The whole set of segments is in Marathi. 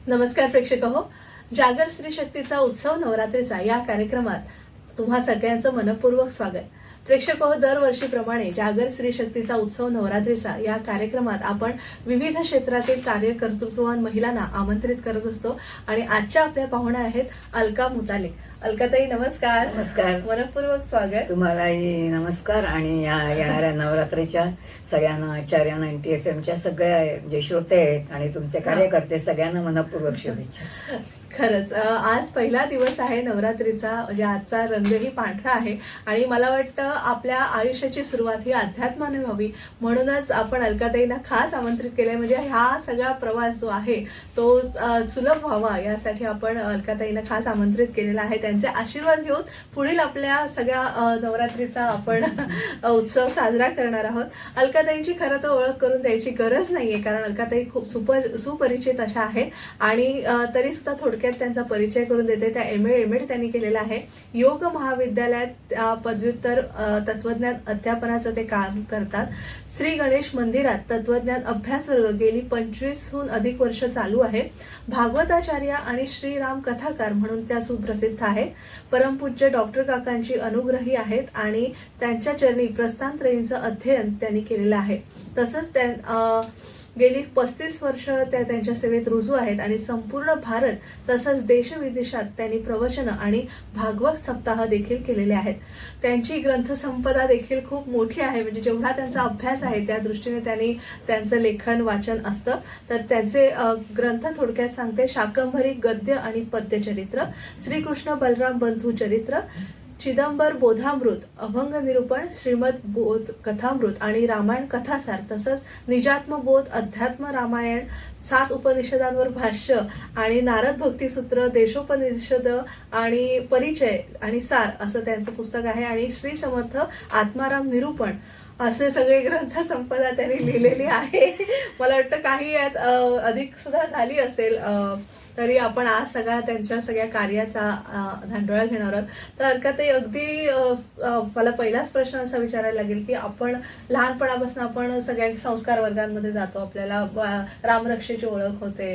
नमस्कार प्रेक्षक हो. जागर स्त्री शक्तीचा उत्सव नवरात्रीचा या कार्यक्रमात तुम्हा सगळ्यांचं मनपूर्वक स्वागत. प्रेक्षक हो, दरवर्षीप्रमाणे जागर स्त्री शक्तीचा उत्सव नवरात्रीचा या कार्यक्रमात आपण विविध क्षेत्रातील कार्यकर्तृत्ववान महिलांना आमंत्रित करत असतो आणि आजच्या आपल्या पाहुण्या आहेत अलका मुतालिक. अलकाताई नमस्कार. नमस्कार. मनपूर्वक स्वागत. तुम्हालाही नमस्कार आणि या येणाऱ्या नवरात्रीच्या सगळ्यांना आचार्य 90 FM सगळ्या जे श्रोते आहेत आणि तुमचे कार्यकर्ते सगळ्यांना मनपूर्वक शुभेच्छा. खरंच आज पहिला दिवस आहे नवरात्रीचा, म्हणजे आजचा रंगही पांढरा आहे आणि मला वाटतं आपल्या आयुष्याची सुरुवात ही अध्यात्माने व्हावी म्हणूनच आपण अलकाताईंना खास आमंत्रित केलंय. म्हणजे हा सगळा प्रवास जो आहे तो सुलभ व्हावा यासाठी आपण अलकाताईंना खास आमंत्रित केलेला आहे. त्यांचे आशीर्वाद घेऊन पुढील आपल्या सगळ्या नवरात्रीचा आपण उत्सव साजरा करणार आहोत. अलकाताईंची खरं तर ओळख करून द्यायची गरज नाहीये, कारण अलकाताई खूप सुपरिचित अशा आहेत आणि तरी सुद्धा थोडक्यात त्यांचा परिचय करून देते. त्या MA त्यांनी केलेला आहे. योग महाविद्यालयात पदव्युत्तर तत्वज्ञान अध्यापनाचं ते काम करतात. श्री गणेश मंदिरात तत्वज्ञान अभ्यास वर्ग गेली 25हून अधिक वर्ष चालू आहे. भागवताचार्य आणि श्रीराम कथाकार म्हणून त्या सुप्रसिद्ध आहेत. परमपूज्य डॉक्टर काकांची अनुग्रही आहेत आणि त्यांच्या चरणी प्रस्थानत्रयींचं अध्ययन त्यांनी केलेलं आहे. तसंच गेली 35 वर्ष त्या त्यांच्या सेवेत रुजू आहेत आणि संपूर्ण भारत तसंच देशविदेशात त्यांनी प्रवचन आणि भागवत सप्ताह देखील केलेले आहेत. त्यांची ग्रंथसंपदा देखील खूप मोठी आहे. म्हणजे जेवढा त्यांचा अभ्यास आहे त्या दृष्टीने त्यांनी त्यांचं लेखन वाचन असतं. तर त्यांचे ग्रंथ थोडक्यात सांगते: शाकंभरी गद्य आणि पद्य चरित्र, श्रीकृष्ण बलराम बंधू चरित्र, चिदंबर बोधामृत, अभंग निरूपण, श्रीमद बोध कथामृत आणि रामायण कथासार, तसंच निजात्म बोध, अध्यात्म रामायण, 7 उपनिषदांवर भाष्य आणि नारद भक्तिसूत्र, देशोपनिषद आणि परिचय आणि सार असं त्यांचं पुस्तक आहे. आणि श्री समर्थ आत्माराम निरूपण असे सगळे ग्रंथ संपदा त्यांनी लिहिलेली आहे. मला वाटतं काही यात अधिक सुद्धा झाली असेल, तरी आपण आज त्यांच्या सगळ्या कार्याचा धांडोळा घेणार आहोत. तर अलकाताई, अगदी मला पहिलाच प्रश्न असा विचारायला लागेल की आपण लहानपणापासून आपण सगळ्या संस्कार वर्गांमध्ये जातो, आपल्याला रामरक्षेची ओळख होते,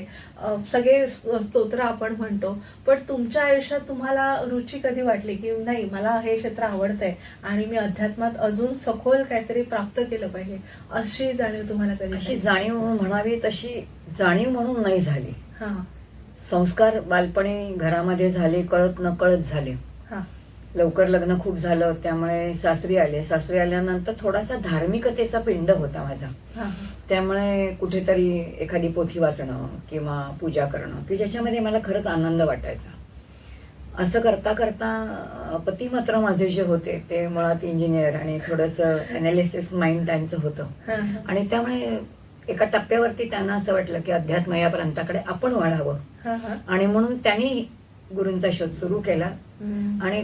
सगळे स्तोत्र आपण म्हणतो, पण तुमच्या आयुष्यात तुम्हाला रुची कधी वाटली की नाही, मला हे क्षेत्र आवडतंय आणि मी अध्यात्मात अजून सखोल काहीतरी प्राप्त केलं पाहिजे, अशी जाणीव तुम्हाला कधी? अशी जाणीव म्हणावी तशी जाणीव म्हणून नाही झाली. हा, संस्कार बालपणी घरामध्ये झाले, कळत नकळत झाले. लवकर लग्न खूप झालं, त्यामुळे सासरी आल्यानंतर थोडासा धार्मिकतेचा पिंड होता माझा. त्यामुळे कुठेतरी एखादी पोथी वाचणं किंवा पूजा करणं की ज्याच्यामध्ये मला खरंच आनंद वाटायचा. असं करता करता पती मात्र माझे जे होते ते मुळात इंजिनियर आणि थोडंसं अनालिसिस माइंड त्यांचं होतं आणि त्यामुळे एका टप्प्यावरती त्यांना असं वाटलं की अध्यात्म या प्रांताकडे आपण वाढावं आणि म्हणून त्यांनी गुरूंचा शोध सुरू केला आणि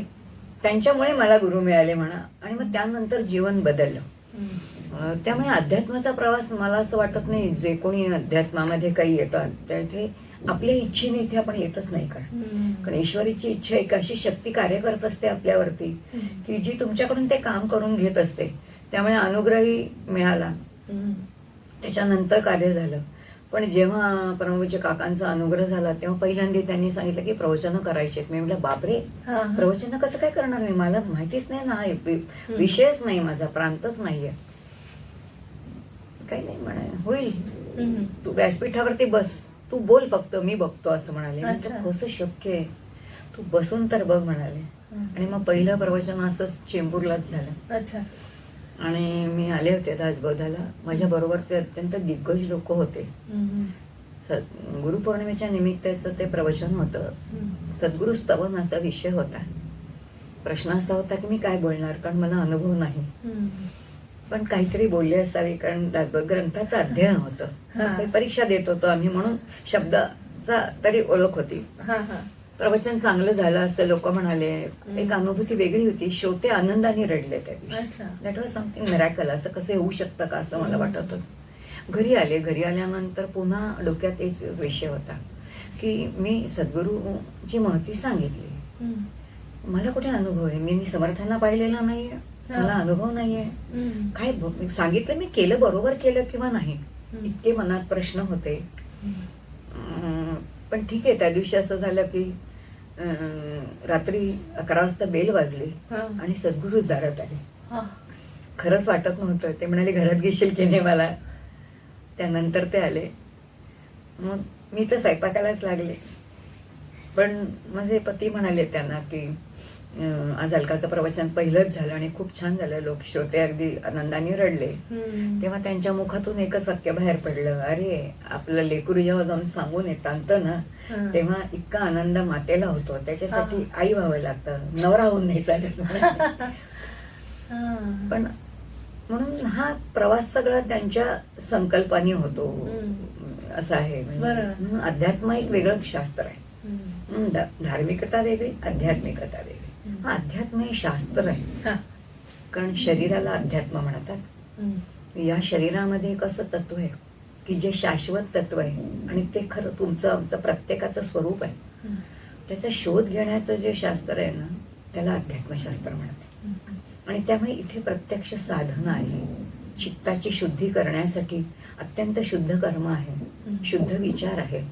त्यांच्यामुळे मला गुरु मिळाले म्हणा. आणि मग त्यानंतर जीवन बदललं. त्यामुळे अध्यात्माचा प्रवास मला असं वाटत नाही जे कोणी अध्यात्मामध्ये काही येतात ते आपल्या इच्छेने इथे आपण येतच नाही. कारण ईश्वरीची इच्छा एक अशी शक्ती कार्य करत असते आपल्यावरती की जी तुमच्याकडून ते काम करून घेत असते. त्यामुळे अनुग्रही मिळाला, त्याच्यानंतर कार्य झालं. पण जेव्हा परमपूज्य काकांचा अनुग्रह झाला तेव्हा पहिल्यांदा त्यांनी सांगितलं की प्रवचनं करायचे. मी म्हटलं बापरे, प्रवचनं कसं काय करणार मी, मला माहितीच नाही ना, विषयच नाही, माझा प्रांतच नाहीये. काही नाही म्हणाले, होईल, तू व्यासपीठावरती बस, तू बोल फक्त, मी बघतो असं म्हणाले. कसं शक्य आहे, तू बसून तर बघ म्हणाले. आणि मग पहिलं प्रवचन असंच चेंबूरलाच झालं. आणि मी आले होते राजबौधाला. माझ्या बरोबर ते अत्यंत दिग्गज लोक होते. गुरुपौर्णिमेच्या निमित्ताचं ते प्रवचन होतं. सद्गुरु स्तवन असा विषय होता. प्रश्न असा होता की मी काय बोलणार, कारण मला अनुभव नाही, पण काहीतरी बोलले असावे, कारण राजबौध ग्रंथाचं अध्ययन होतं, परीक्षा देत होतो आम्ही, म्हणून शब्दाचा तरी ओळख होती. प्रवचन चांगलं झालं असं लोक म्हणाले. एक अनुभूती वेगळी होती. श्रोते आनंदाने रडले त्या दिवशी. That was something miracle. असं कसं होऊ शकतं का असं मला वाटत होतं. घरी आल्यानंतर पुन्हा डोक्यात एक विषय होता की मी सद्गुरूची महती सांगितली, मला कुठे अनुभव आहे, मी समर्थांना पाहिलेला नाहीये, मला अनुभव नाहीये, काय सांगितलं मी केलं, बरोबर केलं किंवा नाही, इतके मनात प्रश्न होते. पण ठीक आहे, त्या दिवशी असं झालं की रात्री 11 वाजता बेल वाजली आणि सद्गुरू दारात आले. खरंच वाटत नव्हतं. ते म्हणाले घरात घेशील की नाही मला. त्यानंतर ते आले. मग मी तर स्वयंपाकालाच लागले, पण माझे पती म्हणाले त्यांना की आज अलकाचं प्रवचन पहिलंच झालं आणि खूप छान झालं, लोक श्रोते अगदी आनंदाने रडले. तेव्हा त्यांच्या मुखातून एकच वाक्य बाहेर पडलं, अरे आपलं लेकरू जेव्हा जाऊन सांगून येतं ना, तेव्हा इतका आनंद मातेला होतो, त्याच्यासाठी आई व्हावं लागतं, नवरा होऊन नाही चालत. पण म्हणून हा प्रवास सगळा त्यांच्या संकल्पाने होतो असं आहे. म्हणजे अध्यात्म एक वेगळं शास्त्र आहे. धार्मिकता वेगळी, आध्यात्मिकता वेगळी. हा अध्यात्म हे शास्त्र आहे, कारण शरीराला अध्यात्म म्हणतात. या शरीरामध्ये एक असं तत्व आहे की जे शाश्वत तत्व आहे आणि ते खरं तुमचं आमचं प्रत्येकाचं स्वरूप आहे. त्याचा शोध घेण्याचं जे शास्त्र आहे ना, त्याला अध्यात्मशास्त्र म्हणतात. आणि त्यामुळे इथे प्रत्यक्ष साधना आहे. चित्ताची शुद्धी करण्यासाठी अत्यंत शुद्ध कर्म आहे, शुद्ध विचार आहे.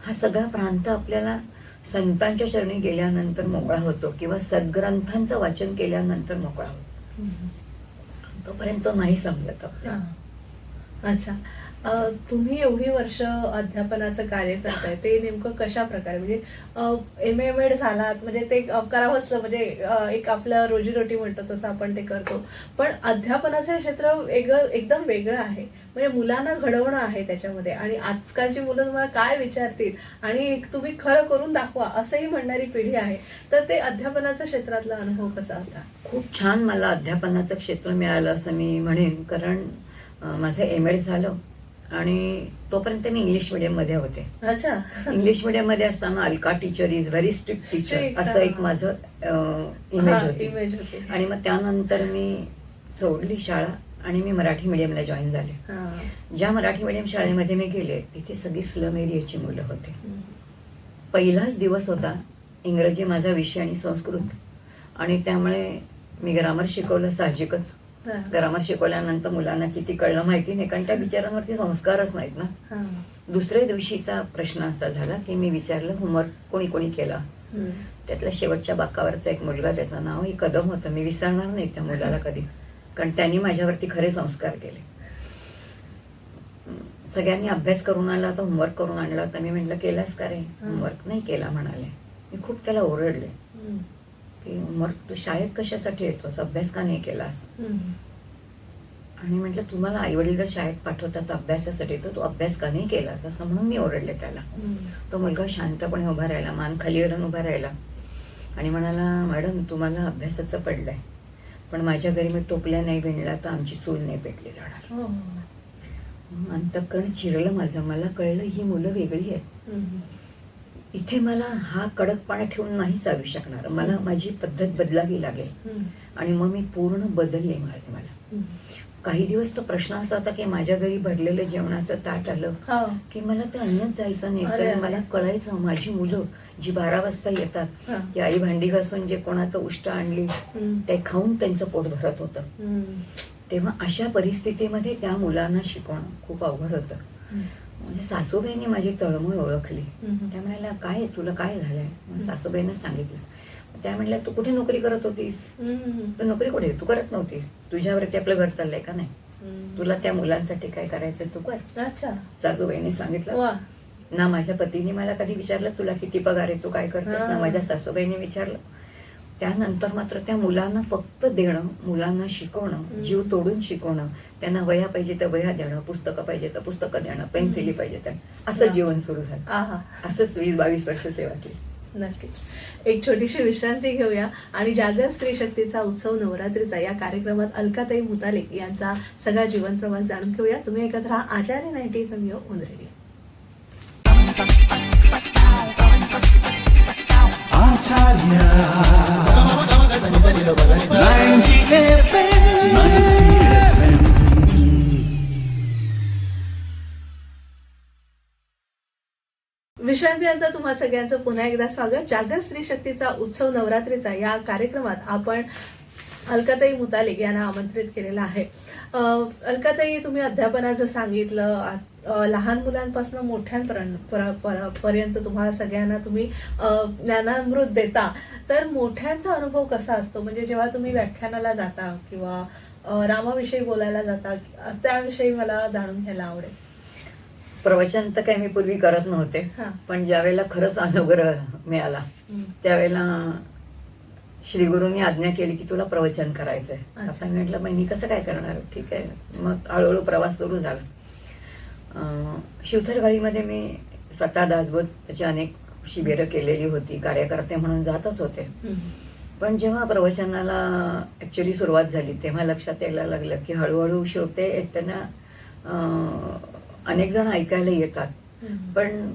हा सगळा प्रांत आपल्याला संतांच्या चरणी गेल्यानंतर मोकळा होतो किंवा सद्ग्रंथांचं वाचन केल्यानंतर मोकळा होतो. तोपर्यंत नाही समजत आपल्याला. अच्छा, तुम्ही एवढी वर्ष अध्यापनाचं कार्य करताय, ते नेमकं कशा प्रकारे, म्हणजे MA झालात म्हणजे ते करावंच, म्हणजे एक आपलं रोजीरोटी म्हणतो तसं आपण ते करतो, पण अध्यापनाचं क्षेत्र एकदम वेगळं आहे. म्हणजे मुलांना घडवणं आहे त्याच्यामध्ये, आणि आजकालची मुलं तुम्हाला काय विचारतील आणि तुम्ही खरं करून दाखवा असंही म्हणणारी पिढी आहे. तर ते अध्यापनाच्या क्षेत्रातला अनुभव कसा होता? खूप छान मला अध्यापनाचं क्षेत्र मिळालं असं मी म्हणेन, कारण माझं MA झालं आणि तोपर्यंत मी इंग्लिश मीडियम मध्ये होते. अच्छा. इंग्लिश मीडियम मध्ये असताना Alka teacher is very strict teacher असं एक माझं इमेज होती. आणि मग त्यानंतर मी सोडली शाळा आणि मी मराठी मीडियमला जॉईन झाले. ज्या मराठी मीडियम शाळेमध्ये मी गेले तिथे सगळी स्लम एरियाची मुलं होते. पहिलाच दिवस होता, इंग्रजी माझा विषय आणि संस्कृत, आणि त्यामुळे मी ग्रामर शिकवलं. साहजिकच ग्रामर शिकवल्यानंतर मुलांना किती कळलं माहिती नाही, कारण त्या बिचारांवरती संस्कारच नाहीत ना. दुसऱ्या दिवशीचा प्रश्न असा झाला की मी विचारलं होमवर्क कोणी कोणी केला. त्यातल्या शेवटच्या बाकावरचा एक मुलगा, त्याचं नावही कदम होतं. मी विसरणार नाही त्या मुलाला कधी, कारण त्यांनी माझ्यावरती खरे संस्कार केले. सगळ्यांनी अभ्यास करून आणला होता, होमवर्क करून आणला होता. मी म्हटलं केलास का रे? होमवर्क नाही केला म्हणाले. मी खूप त्याला ओरडले की होमवर्क तू शाळेत कशासाठी येतोस, अभ्यास का नाही केलास? आणि म्हटलं तुम्हाला आई वडील जर शाळेत पाठवतात अभ्यासासाठी येतो, तू अभ्यास का नाही केलास असं म्हणून मी ओरडले त्याला. तो मुलगा शांतपणे उभा राहिला, मान खाली करून उभा राहिला आणि म्हणाला, मॅडम तुम्हाला अभ्यासाचं पडलंय, पण माझ्या घरी मी टोपल्या नाही विणला तर आमची चूल नाही पेटली जाणार. अंतःकरण चिरलं माझं. मला कळलं ही मुलं वेगळी आहेत. इथे मला हा कडकपणा ठेवून नाही चालू शकणार, मला माझी पद्धत बदलावी लागेल. आणि मग मी पूर्ण बदलले मला. काही दिवस तर प्रश्न असा होता की माझ्या घरी भरलेलं जेवणाचं ताट आलं की मला ते अन्नच जायचं नाही. कारण मला कळायचं माझी मुलं जी 12 वाजता येतात ती आई भांडी घासून जे कोणाचं उष्ट आणली ते खाऊन त्यांचं पोट भरत होतं. तेव्हा अशा परिस्थितीमध्ये त्या मुलांना शिकवणं खूप अवघड होतं. म्हणजे सासूबाईंनी माझी तळमळ ओळखली. त्या म्हणाल्या, काय तुला काय झालंय? मग सासूबाईंना सांगितलं. त्या म्हणल्या, तू कुठे नोकरी करत होतीस? तू नोकरी कुठे? तू करत नव्हतीस. तुझ्यावरती आपलं घर चाललंय का नाही? तुला त्या मुलांसाठी काय करायचं तू कर. अच्छा. सासूबाईंनी सांगितलं. ना माझ्या पतीने मला कधी विचारलं तुला किती पगार आहे, तू काय करतेस, ना माझ्या सासूबाईंनी विचारलं. त्यानंतर मात्र त्या मुलांना फक्त देणं, मुलांना शिकवणं, जीव तोडून शिकवणं, त्यांना वह्या पाहिजे तर वह्या देणं, पुस्तकं पाहिजे तर पुस्तकं देणं, पेन्सिली पाहिजे तर, असं जीवन सुरू झालं. असंच 20-22 वर्ष सेवा केली. नक्कीच. एक छोटीशी विश्रांती घेऊया आणि जागर स्त्री शक्तीचा उत्सव नवरात्रीचा या कार्यक्रमात अलकाताई मुताले यांचा सगळा जीवन प्रवास जाणून घेऊया. तुम्ही ऐकत राहा आचार्य 90 FM on radio. Acharya 90 FM. विश्रांतीनंतर तुम्हा सगळ्यांचं पुन्हा एकदा स्वागत. जागर स्त्री शक्तीचा उत्सव नवरात्रीचा या कार्यक्रमात आपण अलकाताई मुताले यांना आमंत्रित केलेलं आहे. अलकाताई, तुम्ही अध्यापनाचं सांगितलं, लहान मुलांपासून मोठ्यांपर्यंत तुम्हाला सगळ्यांना तुम्ही ज्ञानामृत देता, तर मोठ्यांचा अनुभव कसा असतो? म्हणजे जेव्हा तुम्ही व्याख्यानाला जाता किंवा रामाविषयी बोलायला जाता, त्याविषयी मला जाणून घ्यायला आवडेल. प्रवचन तर काही मी पूर्वी करत नव्हते, हा. पण ज्यावेळेला खरंच अनुग्रह मिळाला त्यावेळेला श्री गुरूंनी आज्ञा केली की तुला प्रवचन करायचंय. अच्छा. आपण म्हटलं मग मी कसं काय करणार, ठीक आहे. मग हळूहळू प्रवास सुरू झाला. शिवथरगाळीमध्ये मी स्वतः दासबोधची अनेक शिबिरं केलेली होती, कार्यकर्ते म्हणून जातच होते. पण जेव्हा प्रवचनाला ऍक्च्युली सुरुवात झाली तेव्हा लक्षात यायला लागलं की हळूहळू श्रोते आहेत, त्यांना अनेक जण ऐकायला येतात, पण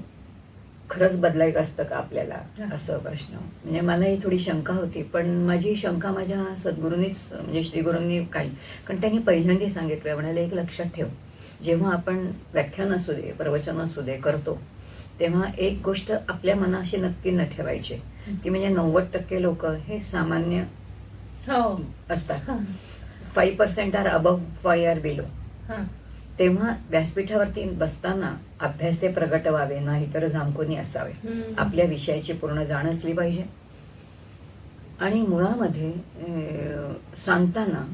खरंच बदलायचं असतं का आपल्याला, असं प्रश्न. म्हणजे मला ही थोडी शंका होती, पण माझी शंका माझ्या सद्गुरूंनीच म्हणजे श्रीगुरूंनी कारण त्यांनी पहिल्यांदा सांगितलं, म्हणाले एक लक्षात ठेव, जेव्हा आपण व्याख्यान असू दे प्रवचन असू दे करतो तेव्हा एक गोष्ट आपल्या मनाशी नक्की न ठेवायची, ती म्हणजे 90% लोक हे सामान्य असतात, 5% आर अबव 5 आर बिलो. तेव्हा व्यासपीठावरती बसताना अभ्यास ते प्रगट व्हावे, नाहीतर जामकोनी असावे. आपल्या विषयाची पूर्ण जाण असली पाहिजे आणि मुळामध्ये सांगताना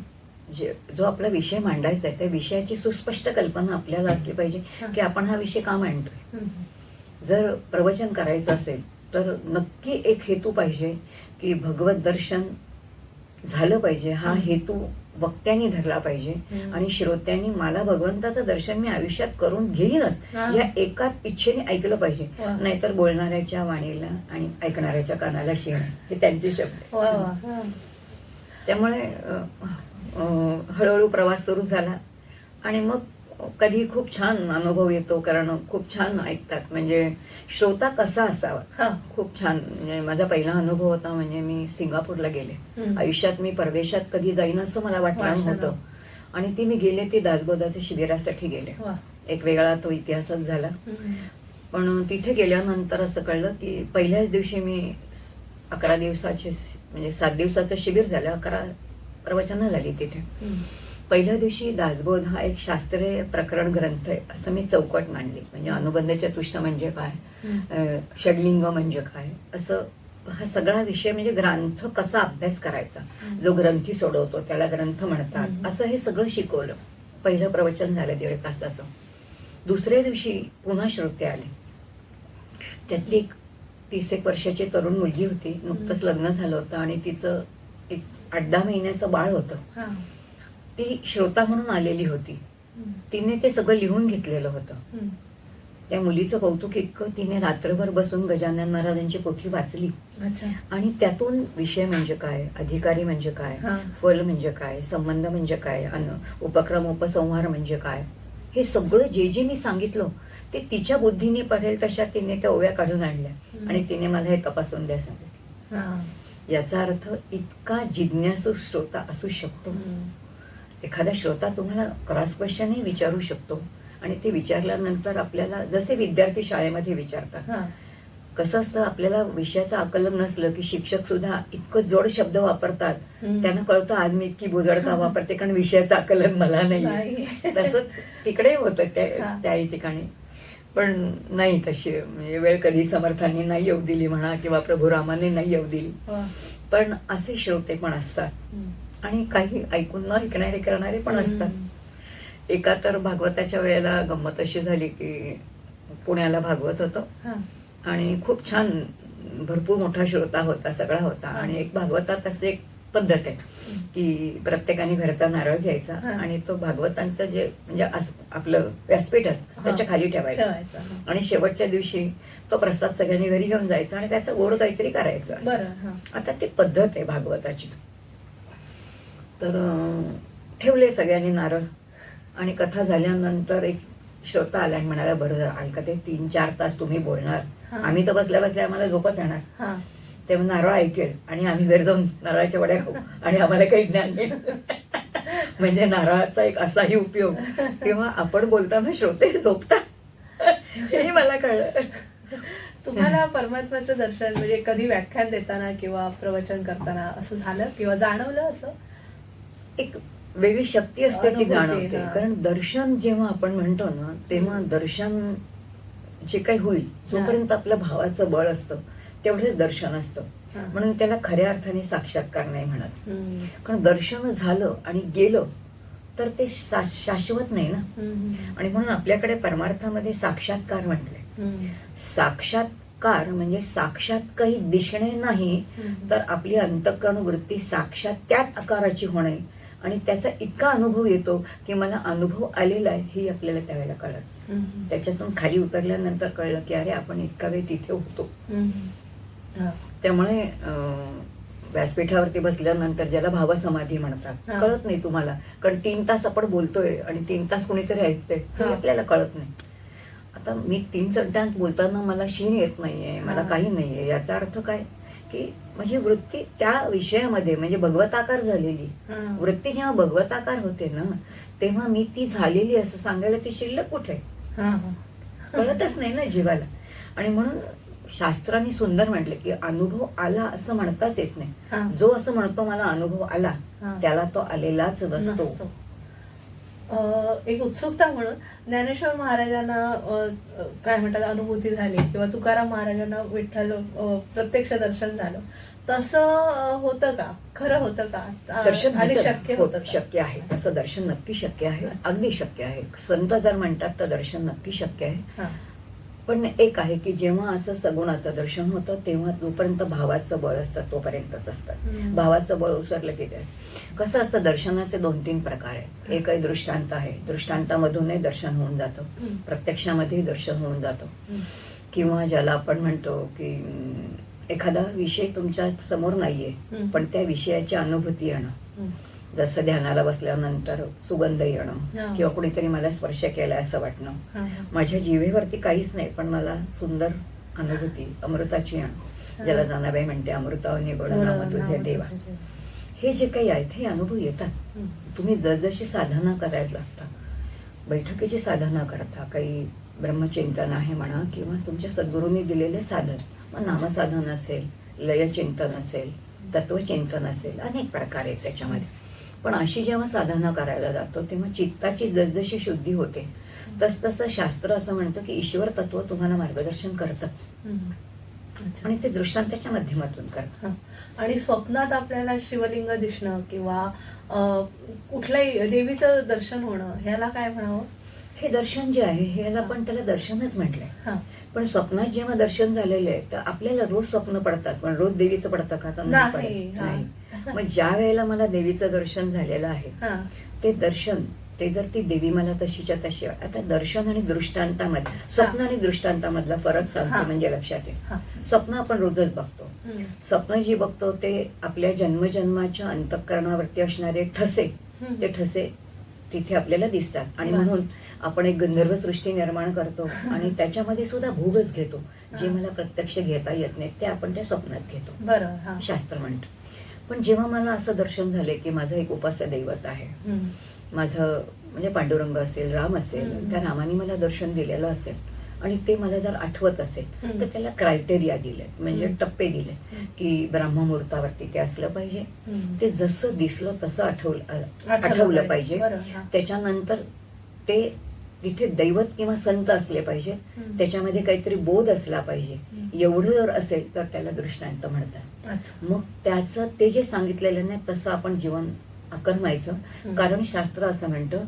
जो आपला विषय मांडायचा आहे त्या विषयाची सुस्पष्ट कल्पना आपल्याला असली पाहिजे की आपण हा विषय का मांडतोय. जर प्रवचन करायचं असेल तर नक्की एक हेतू पाहिजे की भगवत दर्शन झालं पाहिजे, हा हेतू वक्त्यांनी धरला पाहिजे आणि श्रोत्यांनी मला भगवंताचं दर्शन मी आयुष्यात करून घेईनच या एकाच इच्छेने ऐकलं पाहिजे. नाहीतर बोलणाऱ्याच्या वाणीला आणि ऐकणाऱ्याच्या कानाला शिण, हे त्यांचे शब्द. त्यामुळे हळूहळू प्रवास सुरू झाला आणि मग कधी खूप छान अनुभव येतो, कारण खूप छान ऐकतात. म्हणजे श्रोता कसा असावा, खूप छान. म्हणजे माझा पहिला अनुभव होता म्हणजे मी सिंगापूरला गेले. आयुष्यात मी परदेशात कधी जाईन असं मला वाटलं नव्हतं आणि ती मी गेले ते दासबोधाच्या शिबिरासाठी गेले. एक वेगळा तो इतिहासच झाला. पण तिथे गेल्यानंतर असं कळलं की पहिल्याच दिवशी मी 11 दिवसाचे म्हणजे 7 दिवसाचं शिबिर झालं, 11 प्रवचनं झाली तिथे. पहिल्या दिवशी दासबोध हा एक शास्त्रीय प्रकरण ग्रंथ आहे असं मी चौकट मांडली. म्हणजे अनुबंध चतुष्ट म्हणजे काय, षडलिंग म्हणजे काय, असं हा सगळा विषय म्हणजे ग्रंथ कसा अभ्यास करायचा, जो ग्रंथी सोडवतो त्याला ग्रंथ म्हणतात, असं हे सगळं शिकवलं. पहिलं प्रवचन झालं 1.5 तासाचं. दुसऱ्या दिवशी पुन्हा श्रोते आले. त्यातली एक 30 वर्षाची तरुण मुलगी होती, नुकतंच लग्न झालं होतं आणि तिचं एक 8-10 महिन्याचं बाळ होतं. ती श्रोता म्हणून आलेली होती. तिने ते सगळं लिहून घेतलेलं होतं. त्या मुलीचं कौतुक इतकं, तिने रात्रभर बसून गजानन महाराजांची पोथी वाचली आणि त्यातून विषय म्हणजे काय, अधिकारी म्हणजे काय, फल म्हणजे काय, संबंध म्हणजे काय, उपक्रम उपसंहार म्हणजे काय, हे सगळं जे मी सांगितलं ते तिच्या बुद्धीने पडेल तशा तिने त्या ओव्या काढून आणल्या आणि तिने मला हे तपासून द्या सांगितलं. याचा अर्थ इतका जिज्ञासू श्रोता असू शकतो. एखादा श्रोता तुम्हाला क्रॉस क्वेश्चनही विचारू शकतो आणि ते विचारल्यानंतर आपल्याला, जसे विद्यार्थी शाळेमध्ये विचारतात, कसं असतं, आपल्याला विषयाचं आकलन नसलं की शिक्षक सुद्धा इतकं जोड शब्द वापरतात, त्यांना कळतं आज मी इतकी बोजड का वापरते कारण विषयाचं आकलन मला नाही. तसंच तिकडे होतं त्याही ठिकाणी. पण नाही तशी म्हणजे वेळ कधी समर्थांनी नाही येऊ दिली म्हणा किंवा प्रभू रामाने नाही येऊ दिली, पण असे श्रोते पण असतात आणि काही ऐकून न ऐकणारे करणारे पण असतात. एका तर भागवताच्या वेळेला गंमत अशी झाली की पुण्याला भागवत होतं आणि खूप छान भरपूर मोठा श्रोता होता, सगळा होता. आणि एक भागवतात असे एक पद्धत आहे की प्रत्येकाने घरचा नारळ घ्यायचा आणि तो भागवतांचं जे म्हणजे आपलं व्यासपीठ असतं त्याच्या खाली ठेवायचा आणि शेवटच्या दिवशी तो प्रसाद सगळ्यांनी घरी घेऊन जायचा आणि त्याचं गोड काहीतरी करायचं. आता ती पद्धत आहे भागवताची. तर ठेवले सगळ्यांनी नारळ आणि कथा झाल्यानंतर एक श्रोता आला आणि म्हणाला, बरं ऐका ते 3-4 तास तुम्ही बोलणार, आम्ही तर बसल्या बसल्या आम्हाला झोपच येणार, तेव्हा नारळ ऐकेल आणि आम्ही घरी जाऊन नारळाच्या वड्या खाऊ आणि आम्हाला काही ज्ञान नाही. म्हणजे नारळाचा एक असाही उपयोग किंवा आपण बोलताना श्रोते झोपतात हे मला कळलं. तुम्हाला परमात्म्याचं दर्शन म्हणजे कधी व्याख्यान देताना किंवा प्रवचन करताना असं झालं किंवा जाणवलं असं? एक वेगळी शक्ती असते ती अनुभूती, जाणवते. हा. कारण दर्शन जेव्हा आपण म्हणतो ना तेव्हा दर्शन जे काही होईल जोपर्यंत आपलं भावाचं बळ असतं तेवढेच दर्शन असतं. हा. म्हणून त्याला खऱ्या अर्थाने साक्षात्कार नाही म्हणत. हम्म. कारण दर्शन झालं आणि गेलं तर ते शाश्वत नाही ना. हम्म. आणि म्हणून आपल्याकडे परमार्थामध्ये साक्षात्कार म्हटले. हम्म. साक्षात्कार म्हणजे साक्षात काही दिसणे नाही हम्म. तर आपली अंतःकरण वृत्ती साक्षात त्याच आकाराची होणे आणि त्याचा इतका अनुभव येतो की मला अनुभव आलेला आहे हे आपल्याला त्यावेळेला कळत. हम्म. त्याच्यातून खाली उतरल्यानंतर कळलं की अरे आपण इतका वेळ तिथे होतो. हम्म. हा. त्यामुळे व्यासपीठावरती बसल्यानंतर ज्याला भावसमाधी म्हणतात हा. कळत नाही तुम्हाला. कारण 3 तास आपण बोलतोय आणि 3 तास कोणीतरी ऐकतंय हे हा. आपल्याला कळत नाही. आता मी 3 चड्डांत बोलताना मला शीण येत नाहीये, मला हा. काही नाहीये. याचा अर्थ काय की माझी वृत्ती त्या विषयामध्ये म्हणजे भगवताकार झालेली. हा. वृत्ती जेव्हा भगवताकार होते ना तेव्हा मी ती झालेली असं सांगायला ती शिल्लक कुठे हा. हा. कळतच नाही ना जीवाला. आणि म्हणून शास्त्राने सुंदर म्हटले की अनुभव आला असं म्हणताच येत हा. नाही. जो असं म्हणतो मला अनुभव आला हा. त्याला तो आलेलाच नसतो. नसतो. एक उत्सुकता म्हणून ज्ञानेश्वर महाराजांना काय म्हणतात अनुभूती झाली किंवा तुकाराम महाराजांना विठ्ठल प्रत्यक्ष दर्शन झालं तसं होतं का? खरं होतं का? दर्शन आणि होतं. शक्य हो, होतं का? शक्य आहे. तसं दर्शन नक्की शक्य आहे. अच्छा. अगदी शक्य आहे. संत जर म्हणतात तर दर्शन नक्की शक्य आहे. हा. पण एक आहे की जेव्हा असं सगुणाचं दर्शन होतं तेव्हा जोपर्यंत भावाचं बळ असतं तोपर्यंतच असतं. हम्म. भावाचं बळ उसरलं की ते कसं असतं. दर्शनाचे 2-3 प्रकार आहेत. एक आहे दृष्टांत आहे. दृष्टांतामधूनही दर्शन होऊन जातं. हम्म. प्रत्यक्षामध्येही दर्शन होऊन जातं. हम्म. किंवा ज्याला आपण म्हणतो की एखादा विषय तुमच्या समोर नाहीये हम्म. पण त्या विषयाची अनुभूती येणं. हम्म. जसं ध्यानाला बसल्यानंतर सुगंध हा. येणं किंवा कुणीतरी मला स्पर्श केलाय असं वाटणं. हा. माझ्या जिभेवरती काहीच नाही पण मला सुंदर अनुभूती अमृताची येणं. ज्याला जानाबाई म्हणते अमृतावनी गोड नाम तुझे देवा. हे जे काही आहेत हे अनुभव येतात. हम्म. तुम्ही जसजशी साधना करायला लागता, बैठकीची साधना करता, काही ब्रह्मचिंतन आहे म्हणा किंवा तुमच्या सद्गुरूंनी दिलेले साधन, मग नामसाधन असेल, लयचिंतन असेल, तत्वचिंतन असेल, अनेक प्रकार आहेत त्याच्यामध्ये. पण अशी जेव्हा साधना करायला जातो तेव्हा चित्ताची जसजशी शुद्धी होते तसतसं शास्त्र असं म्हणतं की ईश्वर तत्व तुम्हाला मार्गदर्शन करतात हम्म. अच्छा. आणि ते दृष्टांताच्या माध्यमातून करतात. हा. आणि स्वप्नात आपल्याला शिवलिंग दिसणं किंवा कुठल्याही देवीचं दर्शन होणं ह्याला काय म्हणावं? हे दर्शन जे आहे हे याला पण त्याला दर्शनच म्हटलंय. हा. पण स्वप्नात जेव्हा दर्शन झालेलं आहे तर आपल्याला रोज स्वप्न पडतात पण रोज देवीचं पडतं का? तर नाही नाही. पडत. हा. नाही. मग ज्या वेळेला मला देवीचं दर्शन झालेलं आहे हा. ते दर्शन ते जर ती देवी मला तशीच्या तशी. आता दर्शन आणि दृष्टांतामध्ये स्वप्न आणि दृष्टांतामधला फरक सांगतो हा. म्हणजे लक्षात येईल. हा. स्वप्न आपण रोजच बघतो. हम्म. स्वप्न जी बघतो ते आपल्या जन्मजन्माच्या अंतःकरणावरती असणारे ठसे, हम्म. ते ठसे तिथे आपल्याला दिसतात आणि बरं. म्हणून आपण एक गंधर्व सृष्टी निर्माण करतो आणि त्याच्यामध्ये सुद्धा भोगच घेतो. जे हा. मला प्रत्यक्ष घेता येत नाही ते आपण त्या स्वप्नात घेतो, बरं. हा. शास्त्र म्हणतं. पण जेव्हा मला असं दर्शन झाले की माझं एक उपास्य दैवत आहे, हम्म. माझं म्हणजे पांडुरंग असेल, राम असेल, हम्म. त्या नामाने मला दर्शन दिलेलं असेल आणि ते मला जर आठवत असेल हम्म. तर त्याला क्रायटेरिया दिले म्हणजे हम्म. टप्पे दिले की ब्रह्ममुहूर्तावरती ते असलं पाहिजे, हम्म. ते जसं दिसलं तसं आठवलं पाहिजे. बरं. हा. त्याच्यानंतर ते तिथे दैवत किंवा संत असले पाहिजे, हम्म. त्याच्यामध्ये काहीतरी बोध असला पाहिजे. हम्म. एवढं जर असेल तर त्याला दृष्टांत म्हणतात. अच्छा. मग त्याचं ते जे सांगितलेलं नाही तसं आपण जीवन आकर्मायचं. हम्म. कारण शास्त्र असं म्हणतं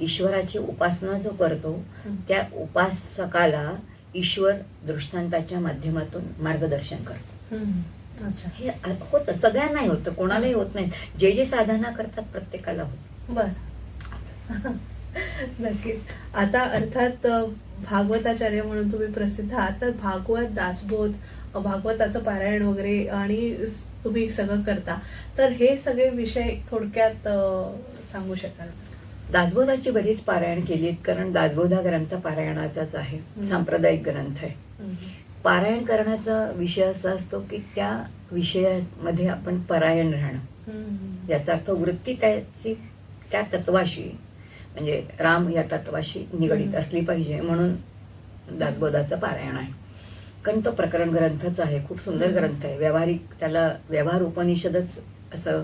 ईश्वराची उपासना जो करतो हम्म. त्या उपासकाला ईश्वर दृष्टांताच्या माध्यमातून मार्गदर्शन करतो. हम्म. अच्छा. हे होतं, सगळ्यांनाही होतं, कोणालाही होत नाही. जे जे साधना करतात प्रत्येकाला होतं. बर. नक्कीच. आता अर्थात भागवताचार्य म्हणून तुम्ही प्रसिद्ध आहात, तर भागवत, दासबोध, भागवताचं पारायण वगैरे आणि तुम्ही सगळं करता, तर हे सगळे विषय थोडक्यात सांगू शकाल? दासबोधाची बरीच पारायण केलीत कारण दासबोधा ग्रंथ पारायणाचाच आहे, सांप्रदायिक ग्रंथ आहे. हम्म. पारायण करण्याचा विषय असा असतो की त्या विषयामध्ये आपण परायण राहणं. हम्म. याचा अर्थ वृत्ती त्याची त्या तत्वाशी म्हणजे राम या तत्वाशी निगडीत असली पाहिजे, म्हणून दासबोधाचं पारायण आहे. कारण तो प्रकरण ग्रंथच आहे, खूप सुंदर ग्रंथ आहे. व्यावहारिक त्याला व्यवहार उपनिषदच असं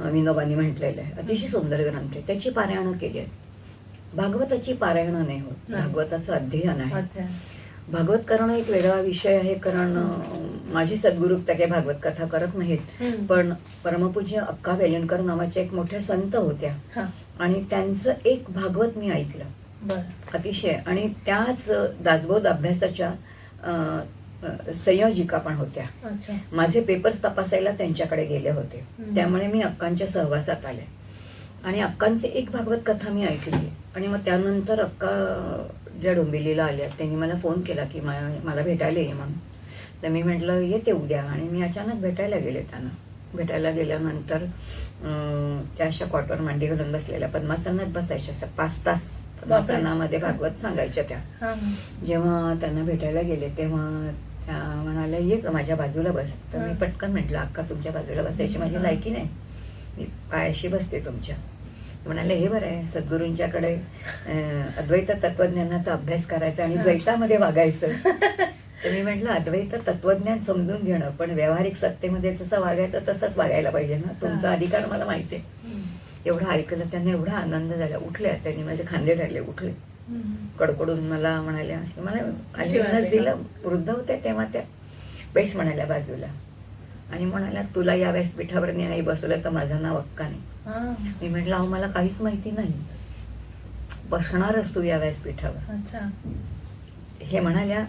विनोबांनी म्हटलेलं आहे. अतिशय सुंदर ग्रंथ आहे. त्याची पारायणं केली आहेत. भागवताची पारायणं नाही होत, भागवताचं अध्ययन आहे. भागवत करणं एक वेगळा विषय आहे, कारण माझी सद्गुरू त्या काही भागवत कथा करत नाहीत, पण परमपूज्य अक्का वेलणकर नावाच्या एक मोठ्या संत होत्या आणि त्यांचं एक भागवत मी ऐकलं अतिशय, आणि त्याच दासबोध अभ्यासाच्या संयोजिका पण होत्या. माझे पेपर्स तपासायला त्यांच्याकडे गेले होते, त्यामुळे मी अक्कांच्या सहवासात आले आणि अक्कांची एक भागवत कथा मी ऐकली. आणि मग त्यानंतर अक्का ज्या डोंबिवलीला आल्या त्यांनी मला फोन केला की मला भेटायला ये म्हणून. तर मी म्हटलं येते उद्या, आणि मी अचानक भेटायला गेले त्यांना. भेटायला गेल्यानंतर त्या अशा कॉटवर मांडी घालून बसलेल्या पद्मासनात बसायच्या, 5 तास पद्मासनामध्ये भागवत सांगायच्या त्या. जेव्हा त्यांना भेटायला गेले तेव्हा त्या म्हणाल्या ये का माझ्या बाजूला बस. तर मी पटकन म्हटलं अक्का तुमच्या बाजूला बसायची माझी लायकी नाही, मी पायाशी बसते तुमच्या. म्हणाले हे बरं आहे, सद्गुरूंच्याकडे अद्वैत तत्वज्ञानाचा अभ्यास करायचा आणि द्वैतामध्ये वागायचं. तर मी म्हटलं अद्वैत तत्वज्ञान समजून घेणं, पण व्यावहारिक सत्तेमध्ये जसं वागायचं तसंच वागायला पाहिजे ना, तुमचा अधिकार मला माहिती आहे. एवढं ऐकलं त्यांना, एवढा आनंद झाला. उठल्या त्यांनी माझे खांदे धरले, उठले कडकडून मला म्हणाल्या, असं मला आशीर्वाद दिलं. वृद्ध होत्या तेव्हा त्या, बैस म्हणाल्या बाजूला, आणि म्हणाल्या तुला या व्यासपीठावर नाही बसवलं तर माझं नाव अक्का नाही. मी म्हटलं अहो मला काहीच माहिती नाही, बसणारच तू या व्यासपीठावर. हे म्हणाल्या.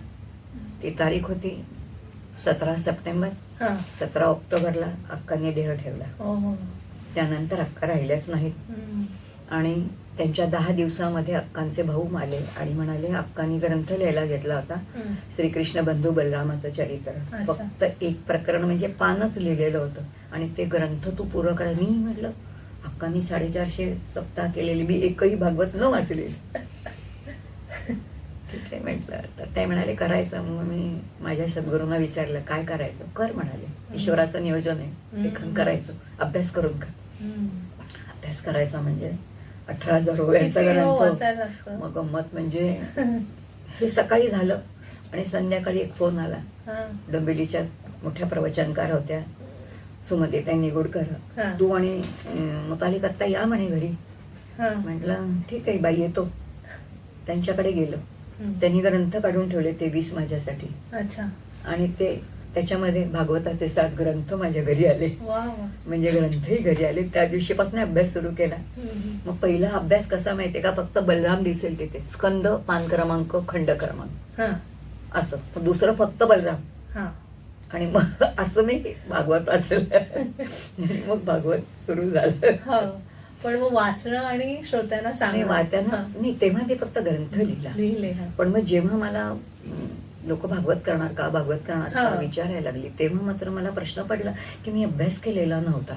ती तारीख होती 17 सप्टेंबर. 17 ऑक्टोबरला अक्कांनी देह ठेवला. त्यानंतर अक्का राहिल्याच नाहीत. आणि त्यांच्या 10 दिवसामध्ये अक्कांचे भाऊ आले आणि म्हणाले अक्कांनी ग्रंथ लिहायला घेतला होता, श्रीकृष्ण बंधू बलरामाचं चरित्र. फक्त एक प्रकरण म्हणजे पानच लिहिलेलं होतं, आणि ते ग्रंथ तू पुरं करा. मी म्हटलं अक्कांनी 450 सप्ताह केलेली, मी एकही भागवत न वाचलेली. ठीक आहे म्हटलं. तर ते म्हणाले करायचं. मग मी माझ्या सद्गुरूंना विचारलं काय करायचं. कर म्हणाले, ईश्वराचं नियोजन आहे, लेखन करायचं, अभ्यास करून कर. अभ्यास करायचा म्हणजे 18,000 ओव्यांचा ग्रंथ. मग गंमत म्हणजे हे सकाळी झालं आणि संध्याकाळी एक फोन आला. डोंबिवलीच्या मोठ्या प्रवचनकार होत्या सुमतीताई निगुडकर, तू आणि मुतालिक आत्ता या म्हणे घरी. म्हटलं ठीक आहे बाई येतो. त्यांच्याकडे गेलो. त्यांनी ग्रंथ काढून ठेवले ते 20 माझ्यासाठी. आणि ते त्याच्यामध्ये भागवताचे 7 ग्रंथ माझ्या घरी आले. म्हणजे ग्रंथही घरी आले. त्या दिवशीपासून अभ्यास सुरू केला. मग पहिला अभ्यास कसा माहितीये का, फक्त बलराम दिसेल तिथे, स्कंद, पान क्रमांक, खंड क्रमांक असं. दुसरं फक्त बलराम. आणि मग असं नाही भागवत वाचलं. मग भागवत सुरू झालं. पण मग वाचणं आणि श्रोत्यांना नाही, तेव्हा मी फक्त ग्रंथ लिहिले. पण मग जेव्हा मला लोक भागवत करणार का विचारायला लागली, तेव्हा मात्र मला प्रश्न पडला की मी अभ्यास केलेला नव्हता.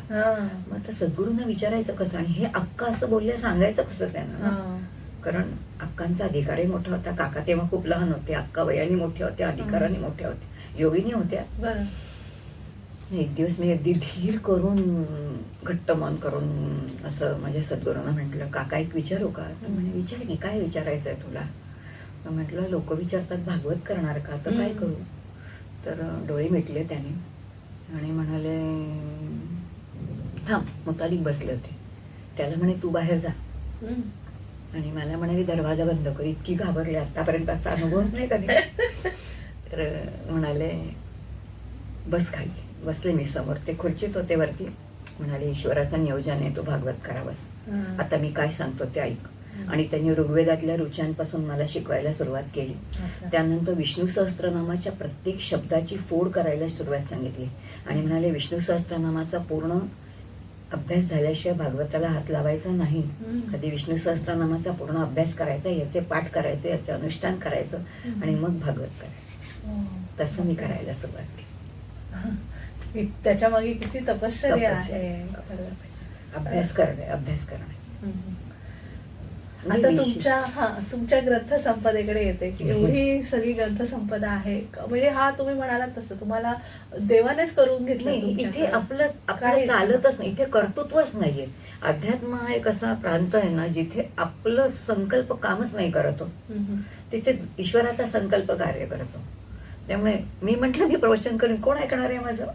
मग आता सद्गुरूंना विचारायचं कसं, आणि हे अक्का असं बोलले सांगायचं कसं त्यांना. कारण अक्कांचा अधिकारही मोठा होता. काका तेव्हा खूप लहान होते, अक्का वयाने मोठ्या होत्या, अधिकाराने मोठ्या होत्या, योगिनी होत्या. एक दिवस मी अगदी धीर करून, घट्ट मन करून असं माझ्या सद्गुरूंना म्हटलं काका एक विचारू का. म्हणे विचार की, काय विचारायचं आहे तुला. म्हटलं लोक विचारतात भागवत करणार का, तर काय करू. तर डोळे मिटले त्याने आणि म्हणाले थांब. मुतालिक बसले होते. त्याला म्हणे तू बाहेर जा. आणि मला म्हणाले दरवाजा बंद कर. इतकी घाबरले, आतापर्यंत असा अनुभवच नाही कधी. तर म्हणाले बस खाली. बसले मी समोर. ते खुर्चीत होते वरती. म्हणाले ईश्वराचं नियोजन आहे, तू भागवत करावंस. आता मी काय सांगतो ते ऐक. आणि त्यांनी ऋग्वेदातल्या ऋचांपासून मला शिकवायला सुरुवात केली. त्यानंतर विष्णू सहस्त्रनामाच्या प्रत्येक शब्दाची फोड करायला सुरुवात सांगितली. आणि म्हणाले विष्णू सहस्त्रनामाचा पूर्ण अभ्यास झाल्याशिवाय भागवताला हात लावायचा नाही. कधी विष्णू सहस्त्रनामाचा पूर्ण अभ्यास करायचा, याचे पाठ करायचे, याचे अनुष्ठान करायचं, आणि मग भागवत करायचं. तसं मी करायला सुरुवात केली. त्याच्या मागे किती तपश्चर्या आहे. अभ्यास करणे. आता तुमच्या ग्रंथ संपदेकडे येते की एवढी सगळी ग्रंथ संपदा आहे. म्हणजे तुम्ही म्हणालात तसं तुम्हाला देवानेच करून घेतलं. इथे आपलं चालतच नाही, इथे कर्तृत्वच नाहीये. अध्यात्म हा एक असा प्रांत आहे ना जिथे आपलं संकल्प कामच नाही करतो, तिथे ईश्वराचा संकल्प कार्य करतो. त्यामुळे मी म्हटलं मी प्रवचन करेन, कोण ऐकणार आहे माझं,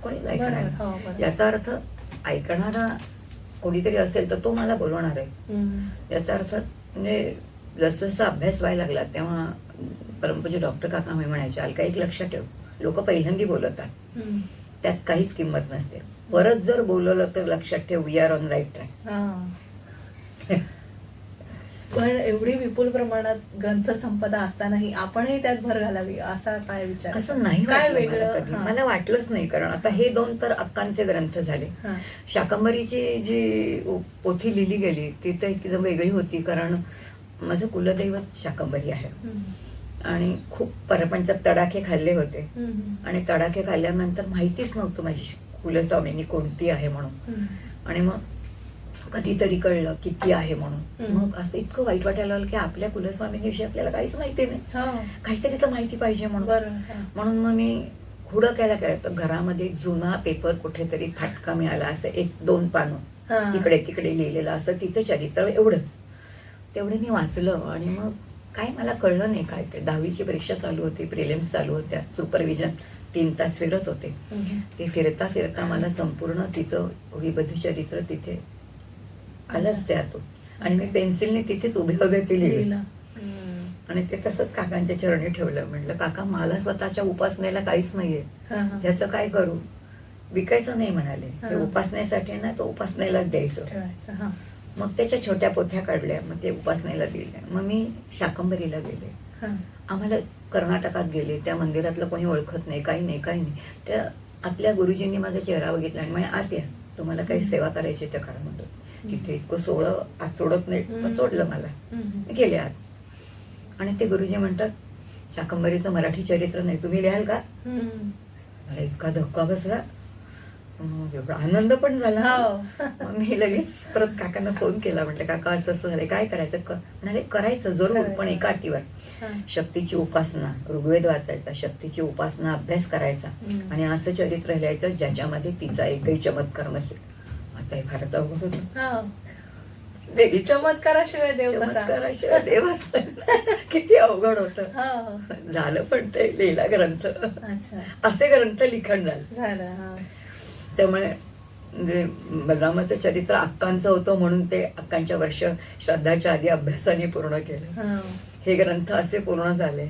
कोणीच ऐकणार. याचा अर्थ ऐकणारा कोणीतरी असेल तर तो मला बोलवणार आहे. याचा अर्थ म्हणजे जसं जसं अभ्यास व्हायला लागला तेव्हा परमपूज्य डॉक्टर काका म्हणायचे, अलका एक लक्षात ठेव, लोक पहिल्यांदी बोलवतात, त्यात काहीच किंमत नसते. परत जर बोलवलं तर लक्षात ठेव, we are on right track. पण एवढी विपुल प्रमाणात ग्रंथ संपदा असतानाही आपणही त्यात भर घालावी असा काय विचार? असं नाही काय वाटलं मला वेगळं? कधी. मला वाटलंच नाही, कारण आता हे 2 तर अक्कांचे ग्रंथ झाले. शाकंभरीची जी पोथी लिहिली गेली ती तर एकदम वेगळी होती, कारण माझं कुलदैवत शाकंभरी आहे आणि खूप परपंचात तडाखे खाल्ले होते आणि तडाखे खाल्ल्यानंतर माहितीच नव्हतं माझी कुलस्वामिनी कोणती आहे म्हणून. आणि मग कधीतरी कळलं किती आहे म्हणून. मग असं इतकं वाईट वाटायला लागलं की आपल्या कुलस्वामिनीविषयी आपल्याला काहीच माहिती नाही, काहीतरी तर माहिती पाहिजे म्हणून. म्हणून मग मी हुडकायला काय तर घरामध्ये जुना पेपर कुठेतरी फाटका मिळाला, असं 1-2 पानं तिकडे तिकडे लिहिलेलं असं तिचं चरित्र, एवढंच. तेवढे मी वाचलं आणि मग काय मला कळलं नाही काय ते. 10वीची परीक्षा चालू होती, प्रिलिम्स चालू होत्या, सुपरविजन 3 तास फिरत होते. ते फिरता फिरता मला संपूर्ण तिचं विबद्ध चरित्र तिथे आलंच त्यातून आणि मी पेन्सिलने तिथेच उभे केली आणि ते तसंच काकांच्या चरणी ठेवलं. म्हटलं काका, मला स्वतःच्या उपासनेला काहीच नाहीये, त्याचं काय करू? विकायचं नाही म्हणाले, हे उपासनेसाठी ना, तो उपासनेलाच द्यायचं. मग त्याच्या छोट्या पोथ्या काढल्या, मग ते उपासनेला दिल्या. मग मी शाकंभरीला गेले. आम्हाला कर्नाटकात गेले, त्या मंदिरातलं कोणी ओळखत नाही, काही नाही. त्या आपल्या गुरुजींनी माझा चेहरा बघितला आणि म्हणे, आत या, तुम्हाला काही सेवा करायची तर करा म्हणतो. तिथे इतकं आत सोडत नाही, मग सोडलं मला. मी गेले आत आणि ते गुरुजी म्हणतात, शाकंभरीचं मराठी चरित्र नाही, तुम्ही लिहाल का? मला इतका धक्का बसला, एवढा आनंद पण झाला. मग मी लगेच परत काकांना फोन केला, म्हटलं काका असं असं झालं, काय करायचं? म्हणाले करायचं जरूर, पण एका अटीवर, शक्तीची उपासना, ऋग्वेद वाचायचा, शक्तीची उपासना अभ्यास करायचा आणि असं चरित्र लिहायचं ज्याच्यामध्ये तिचा एकही चमत्कार नसेल. आता हे फारच अवघड होतं. चमत्काराशिवाय देव कसा? चमत्काराशिवाय देव किती अवघड होतं. झालं, पण ते लिहिला ग्रंथ. असे ग्रंथ लिखाण झालं. त्यामुळे म्हणजे बलरामाचं चरित्र अक्कांचं होतं म्हणून ते अक्कांच्या वर्ष श्राद्धाच्या आधी अभ्यासाने पूर्ण केलं. हे ग्रंथ असे पूर्ण झाले.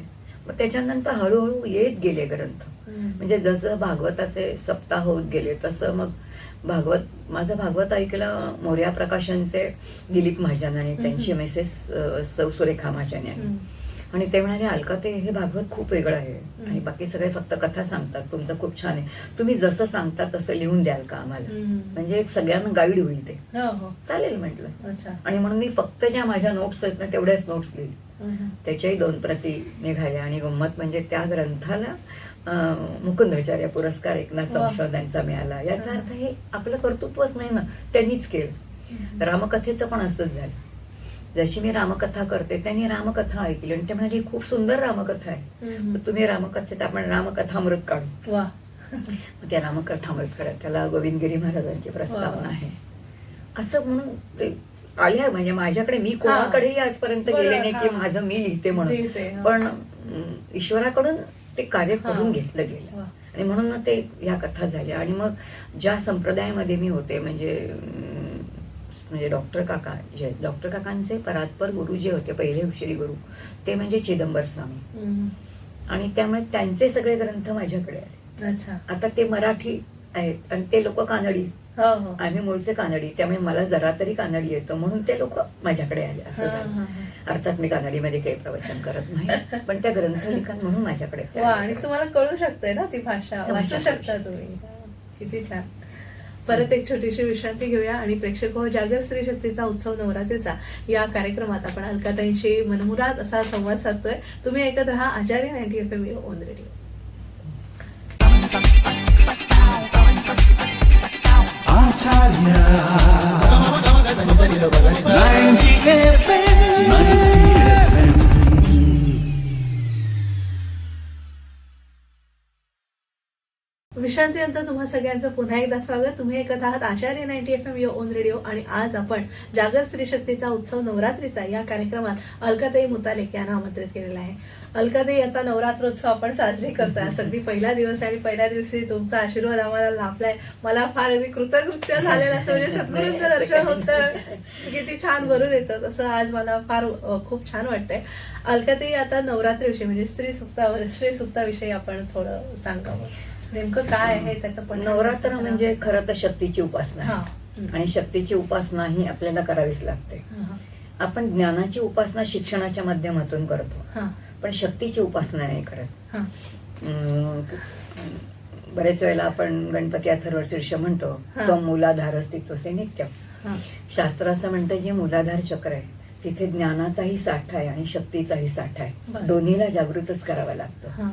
मग त्याच्यानंतर हळूहळू येत गेले ग्रंथ. म्हणजे जसं भागवताचे सप्ताह होत गेले तसं मग माझं भागवत ऐकलं मोर्या प्रकाशनचे दिलीप महाजन आणि त्यांची मिसेस सुरेखा महाजन यांनी. आणि ते म्हणाले, अलका ते हे भागवत खूप वेगळं आहे आणि बाकी सगळे फक्त कथा सांगतात, तुमचं खूप छान आहे, तुम्ही जसं सांगता तसं लिहून द्याल का आम्हाला? म्हणजे एक सगळ्यांना गाईड होईल ते. चालेल म्हटलं. आणि म्हणून मी फक्त ज्या माझ्या नोट्स आहेत ना तेवढ्याच नोट्स लिहिली. त्याच्याही 2 प्रती निघाल्या. आणि गंमत म्हणजे त्या ग्रंथाला मुकुंदाचार्य पुरस्कार एकनाथ संशोधनाचा मिळाला. याचा अर्थ हे आपलं कर्तृत्वच नाही ना, त्यांनीच केलं. रामकथेचं पण असंच झालं. जशी मी रामकथा करते त्यांनी रामकथा ऐकली आणि ते म्हणाले, खूप सुंदर रामकथा आहे, तुम्ही रामकथेत आपण रामकथामृत काढू. त्या रामकथामृत काढा, त्याला गोविंदगिरी महाराजांची प्रस्तावना आहे. असं म्हणून ते आल्या. म्हणजे माझ्याकडे, मी कोणाकडेही आजपर्यंत गेले नाही की माझं मी लिहिते म्हणून, पण ईश्वराकडून ते कार्य करून घेतलं गेलं आणि म्हणून ते या कथा झाल्या. आणि मग ज्या संप्रदायामध्ये मी होते, म्हणजे डॉक्टर काकांचे परात्पर गुरु जे होते, पहिले श्री गुरु, ते म्हणजे चिदंबर स्वामी. आणि त्यामुळे त्यांचे सगळे ग्रंथ माझ्याकडे आले. आता ते मराठी आहेत आणि ते लोक कानडी, आम्ही मूळचे कानडी, त्यामुळे मला जरा तरी कानडी येतं म्हणून ते लोक माझ्याकडे आले. असं झालं. अर्थात मी कानडीमध्ये काही प्रवचन करत नाही, पण त्या ग्रंथ लिखाण म्हणून माझ्याकडे. आणि तुम्हाला कळू शकते ना ती भाषा, वाचू शकता तुम्ही. किती छान. परत एक छोटीशी विश्रांती घेऊया आणि प्रेक्षक हो, जागर स्त्री शक्तीचा उत्सव नवरात्रीचा या कार्यक्रमात आपण अलकाताईंशी मनमुराद असा संवाद साधतोय. तुम्ही ऐकत राहा आचार्य 90 FM on radio. Acharya 90 FM विश्रांतीनंतर तुम्हा सगळ्यांचं पुन्हा एकदा स्वागत. तुम्ही ऐकत आहात आचार्य 90 FM युअर ओन रेडिओ आणि आज आपण जागर स्त्री शक्तीचा उत्सव नवरात्रीचा या कार्यक्रमात अलकाताई मुतालिक यांना आमंत्रित केलेलं आहे. अलकाताई, आता नवरात्रोत्सव आपण साजरी करतोय. आज अगदी पहिला दिवस आणि पहिल्या दिवशी तुमचा आशीर्वाद आम्हाला लाभलाय. मला फार अगदी कृतकृत्य झालेलं असं, म्हणजे सद्गुरूंचं दर्शन होतं, किती छान भरून येतं तसं आज मला फार खूप छान वाटतंय. अलकाताई, आता नवरात्रीविषयी म्हणजे स्त्री सुक्ताविषयी आपण थोडं सांगावं. नेमकं काय आहे त्याचं पण. नवरात्र म्हणजे खरं तर शक्तीची उपासना आहे. आणि शक्तीची उपासना ही आपल्याला करावीच लागते. आपण ज्ञानाची उपासना शिक्षणाच्या माध्यमातून करतो, पण शक्तीची उपासना नाही करत. बरेच वेळेला आपण गणपती अथर्वशीर्ष म्हणतो, तो मूलाधार अस्तित्वसे नित्य. शास्त्र असं म्हणतं, जे मूलाधार चक्र आहे तिथे ज्ञानाचाही साठा आहे आणि शक्तीचाही साठा आहे. दोन्हीला जागृतच करावं लागतं.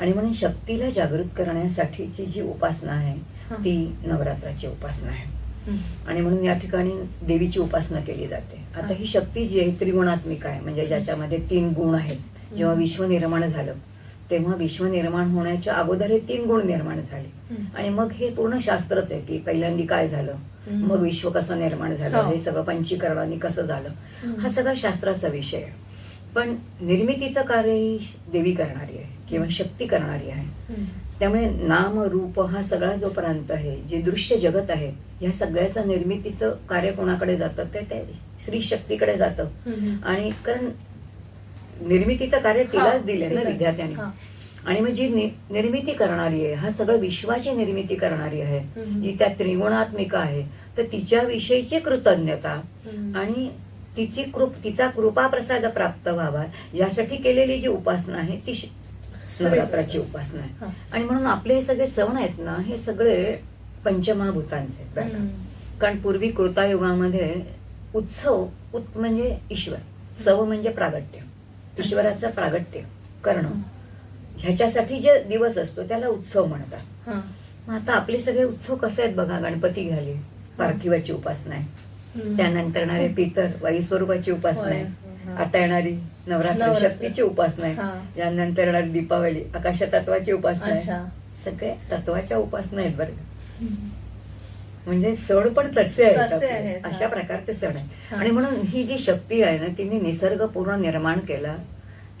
आणि म्हणून शक्तीला जागृत करण्यासाठीची जी उपासना आहे ती नवरात्राची उपासना आहे. आणि म्हणून या ठिकाणी देवीची उपासना केली जाते. आता ही शक्ती जी आहे त्रिगुणात्मिक आहे, म्हणजे ज्याच्यामध्ये 3 गुण आहेत. जेव्हा विश्व निर्माण झालं तेव्हा विश्व निर्माण होण्याच्या अगोदर हे 3 गुण निर्माण झाले. आणि मग हे पूर्ण शास्त्रच आहे की पहिल्यांदा काय झालं, मग विश्व कसं निर्माण झालं, हे सगळं पंचीकरणाने कसं झालं, हा सगळा शास्त्राचा विषय आहे. पण निर्मितीचं कार्यही देवी करणारी आहे किंवा शक्ती करणारी आहे. त्यामुळे नाम रूप हा सगळा जो प्रांत आहे, जे दृश्य जगत आहे, या सगळ्याचं निर्मितीचं कार्य कोणाकडे जातं, ते श्री शक्तीकडे जातं. आणि कारण निर्मितीचं कार्य तिलाच दिले ना विद्यार्थ्याने. आणि मग जी निर्मिती करणारी आहे, हा सगळं विश्वाची निर्मिती करणारी आहे, जी त्या त्रिगुणात्मिका आहे, तर तिच्या विषयीची कृतज्ञता आणि तिचा कृपा प्रसाद प्राप्त व्हावा यासाठी केलेली जी उपासना आहे ती नवरात्राची उपासना आहे. आणि म्हणून आपले हे सगळे सण आहेत ना, हे सगळे पंचमहाभूतांचे. कारण पूर्वी कृतायुगामध्ये उत्सव म्हणजे ईश्वर, सव म्हणजे प्रागट्य, ईश्वराचं प्रागट्य करणं, ह्याच्यासाठी जे दिवस असतो त्याला उत्सव म्हणतात. मग आता आपले सगळे उत्सव कसे आहेत बघा. गणपती झाले, पार्थिवाची उपासना आहे. त्यानंतर येणारे पितर, वायू स्वरूपाची उपासना आहे. आता येणारी नवरात्र शक्तीची उपासना आहे. यानंतर येणारी दीपावली आकाश तत्वाची उपासना आहे. सगळे तत्वाच्या उपासना आहेत बरं. म्हणजे सण पण तसे आहेत, अशा प्रकारचे सण आहेत. आणि म्हणून ही जी शक्ती आहे ना, तिने निसर्ग पूर्ण निर्माण केला.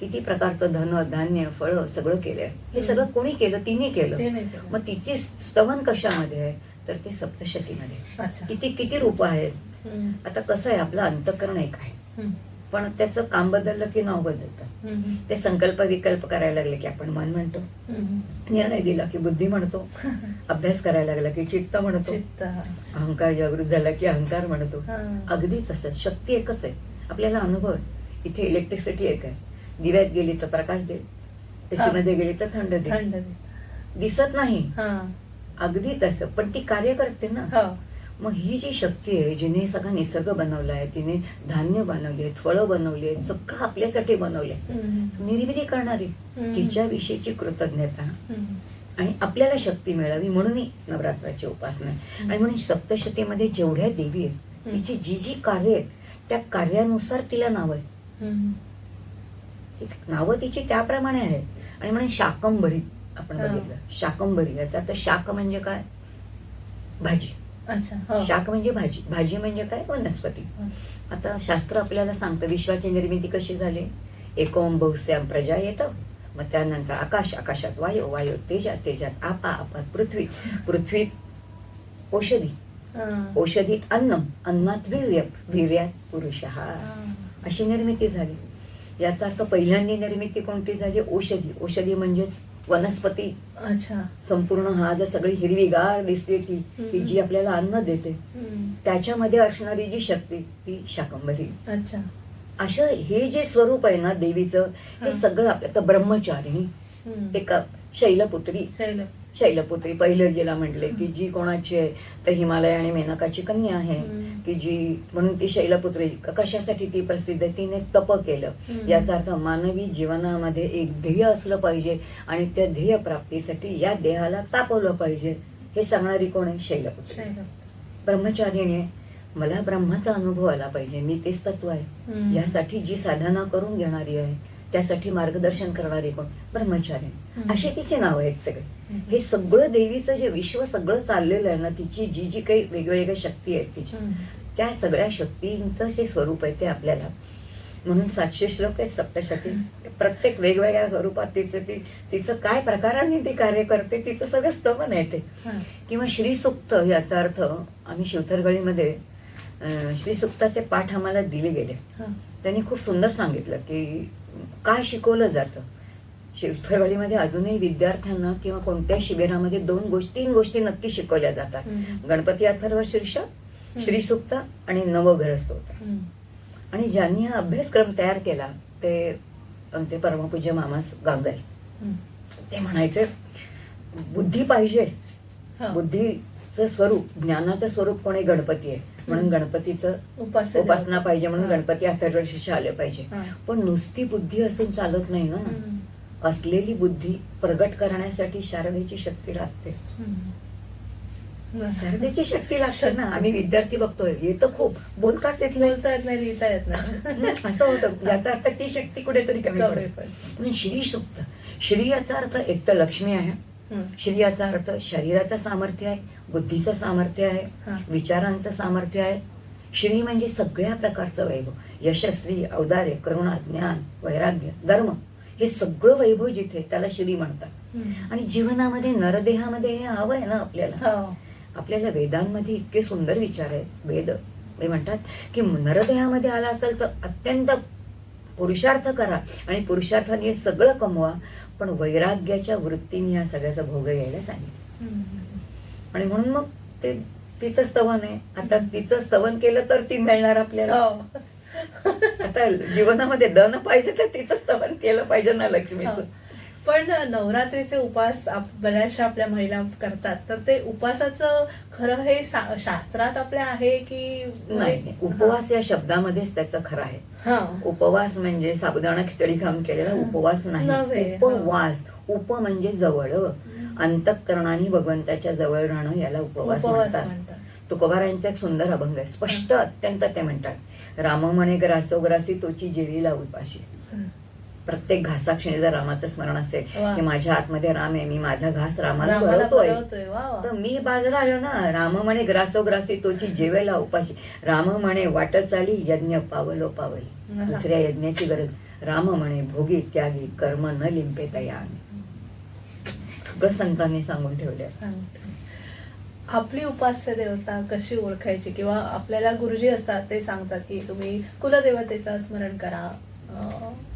किती प्रकारचं धन धान्य फळ सगळं केलंय. हे सगळं कोणी केलं, तिने केलं. मग तिचे स्तवन कशामध्ये आहे, तर ते सप्तशतीमध्ये. किती रूप आहेत. आता कसं आहे, आपलं अंतःकरण एक आहे, पण त्याचं काम बदललं की नाव बदलतं. ते संकल्प विकल्प करायला लागले की आपण मन म्हणतो, निर्णय दिला की बुद्धी म्हणतो, अभ्यास करायला लागला की चित्त म्हणतो, अहंकार जागृत झाला की अहंकार म्हणतो. अगदी तसंच शक्ती एकच आहे. आपल्याला अनुभव इथे इलेक्ट्रिसिटी एक आहे. दिव्यात गेली तर प्रकाश देईल, एसी मध्ये गेली तर थंड देईल. दिसत नाही, अगदी तसं, पण ती कार्य करते ना. मग ही जी शक्ती आहे, जिने सगळा निसर्ग बनवला आहे, तिने धान्य बनवले आहेत, फळं बनवली आहेत, सगळं आपल्यासाठी बनवले, निर्मिती करणारी, तिच्या विषयीची कृतज्ञता आणि आपल्याला शक्ती मिळावी म्हणूनही नवरात्राची उपासना आहे. आणि म्हणून सप्तशतीमध्ये जेवढ्या देवी आहेत, तिची जी जी कार्य आहेत त्या कार्यानुसार तिला नाव आहे. नावं तिची त्याप्रमाणे आहेत. आणि म्हणून शाकंभरी आपण बघितलं, शाकंभरी याचा तर शाक म्हणजे काय, भाजी. शाक म्हणजे भाजी, भाजी म्हणजे काय, वनस्पती. आता शास्त्र आपल्याला सांगतं विश्वाची निर्मिती कशी झाली. एकोम बहुस्याम प्रजा येतं, मग त्यानंतर आकाश, आकाशात वायू, वायू तेजात, तेजात आपा, आपात पृथ्वी, पृथ्वीत औषधी, औषधीत अन्न, अन्नात वीर्य, वीर्यात पुरुष. अशी निर्मिती झाली. याचा अर्थ पहिल्यांदी निर्मिती कोणती झाली, औषधी. औषधी म्हणजेच वनस्पती. संपूर्ण हा जर सगळी हिरवीगार दिसते ती जी आपल्याला अन्न देते, त्याच्यामध्ये असणारी जी शक्ती ती शाकंभरी. असं हे जे स्वरूप आहे ना देवीचं, हे सगळं आपल्या. तर ब्रह्मचारिणी, एक शैलपुत्री, शैलपुत्री पहिलं जिला म्हटले की जी कोणाची आहे, तर हिमालय आणि मेनकाची कन्या आहे की जी, म्हणून ती शैलपुत्री. कशासाठी ती प्रसिद्ध आहे, तिने तप केलं. याचा अर्थ मानवी जीवनामध्ये एक ध्येय असलं पाहिजे आणि त्या ध्येय प्राप्तीसाठी या देहाला तापवलं पाहिजे. हे सांगणारी कोण आहे, शैलपुत्री. ब्रह्मचारिणी, मला ब्रह्माचा अनुभव आला पाहिजे, मी तेच तत्व आहे, यासाठी जी साधना करून घेणारी आहे त्यासाठी मार्गदर्शन करणारे कोण? ब्रह्मचारी. अशी तिची नावं आहेत सगळे. हे सगळं देवीचं जे विश्व सगळं चाललेलं आहे ना, तिची जी जी काही वेगवेगळ्या शक्ती आहेत तिची, त्या सगळ्या शक्तींचं जे स्वरूप आहे ते आपल्याला, म्हणून 700 श्लोक आहेत सप्तशती. प्रत्येक वेगवेगळ्या स्वरूपात तिचं काय प्रकाराने ती कार्य करते तिचं सगळं स्तवन आहे ते. किंवा श्रीसुक्त याचा अर्थ आम्ही शिवथरगळीमध्ये श्रीसुक्ताचे पाठ आम्हाला दिले गेले. त्यांनी खूप सुंदर सांगितलं की काय शिकवलं जातं. शिवथरगळीमध्ये अजूनही विद्यार्थ्यांना किंवा कोणत्याही शिबिरामध्ये 3 गोष्टी नक्की शिकवल्या जातात. गणपती अथर्व शीर्ष, श्रीसुक्त आणि नवग्रहस्तोत्र. आणि ज्यांनी हा अभ्यासक्रम तयार केला ते आमचे परमपूज्य मामास गांगल. ते म्हणायचे बुद्धी पाहिजे, बुद्धीचं स्वरूप, ज्ञानाचं स्वरूप कोणी गणपती आहे, म्हणून गणपतीचं उपासना पाहिजे, म्हणून गणपती अथर्व शीर्ष आले पाहिजे. पण नुसती बुद्धी असून चालत नाही ना. असलेली बुद्धी प्रगट करण्यासाठी शारदेची शक्ती लागते. शारदेची शक्ती लागते ना. आम्ही विद्यार्थी बघतोय, येतं खूप, बोलताच येत नाही, बोलता येत नाही, लिहिता येत नाही, असं होतं. याचा अर्थ ती शक्ती कुठेतरी कमी पडते. श्री सुक्त, श्री याचा अर्थ एक तर लक्ष्मी आहे, श्री याचा अर्थ शरीराचं सामर्थ्य आहे, बुद्धीचं सामर्थ्य आहे, विचारांचं सामर्थ्य आहे. श्री म्हणजे सगळ्या प्रकारचं वैभव, यशस्वी, औदार्य, करुणा, ज्ञान, वैराग्य, धर्म, हे सगळं वैभव जिथे त्याला श्री म्हणतात. आणि जीवनामध्ये नरदेहामध्ये हे हवं आहे ना आपल्याला. आपल्याला वेदांमध्ये इतके सुंदर विचार आहेत. वेद हे म्हणतात की नरदेहामध्ये आला असेल तर अत्यंत पुरुषार्थ करा आणि पुरुषार्थाने सगळं कमवा, पण वैराग्याच्या वृत्तीने या सगळ्याचा भोग घ्यायला सांगितलं. आणि म्हणून मग ते तिचं स्तवन आहे. आता तिचं स्तवन केलं तर ती मिळणार आपल्याला. आता जीवनामध्ये धन पाहिजे तर तिचं स्तवन केलं पाहिजे ना लक्ष्मीचं. पण नवरात्रीचे उपास बऱ्याचशा आपल्या महिला करतात, तर ते उपासाचं खरं हे शास्त्रात आपल्या आहे की नाही? उपवास या शब्दामध्येच त्याचं खरं आहे. उपवास म्हणजे साबुदाणा खिचडी खाऊन केलेला उपवास नाही. उपवास, उप म्हणजे जवळ, अंतःकरणाने भगवंताच्या जवळ राहणं याला उपवास म्हणतात. तुकोबारायांचा एक सुंदर अभंग आहे, स्पष्ट अत्यंत ते म्हणतात, राम म्हणे ग्रासोग्रासी तोची जेवीला उपाशी. प्रत्येक घासाक्षणी जर रामाचं स्मरण असेल की माझ्या आतमध्ये राम आहे, मी माझा घास रामाला भरवतोय, तर मी बाजूला आलो ना. राम म्हणे ग्रासोग्रासी तोची जेवेला उपाशी, राम म्हणे वाट चाली यज्ञ पावलो पावली, दुसऱ्या यज्ञाची गरज. राम म्हणे भोगी त्यागी कर्म न लिंपे तया. सगळं संतांनी सांगून ठेवले. आपली उपास्य देवता कशी ओळखायची, किंवा आपल्याला गुरुजी असतात ते सांगतात की तुम्ही कुलदेवतेचं स्मरण करा,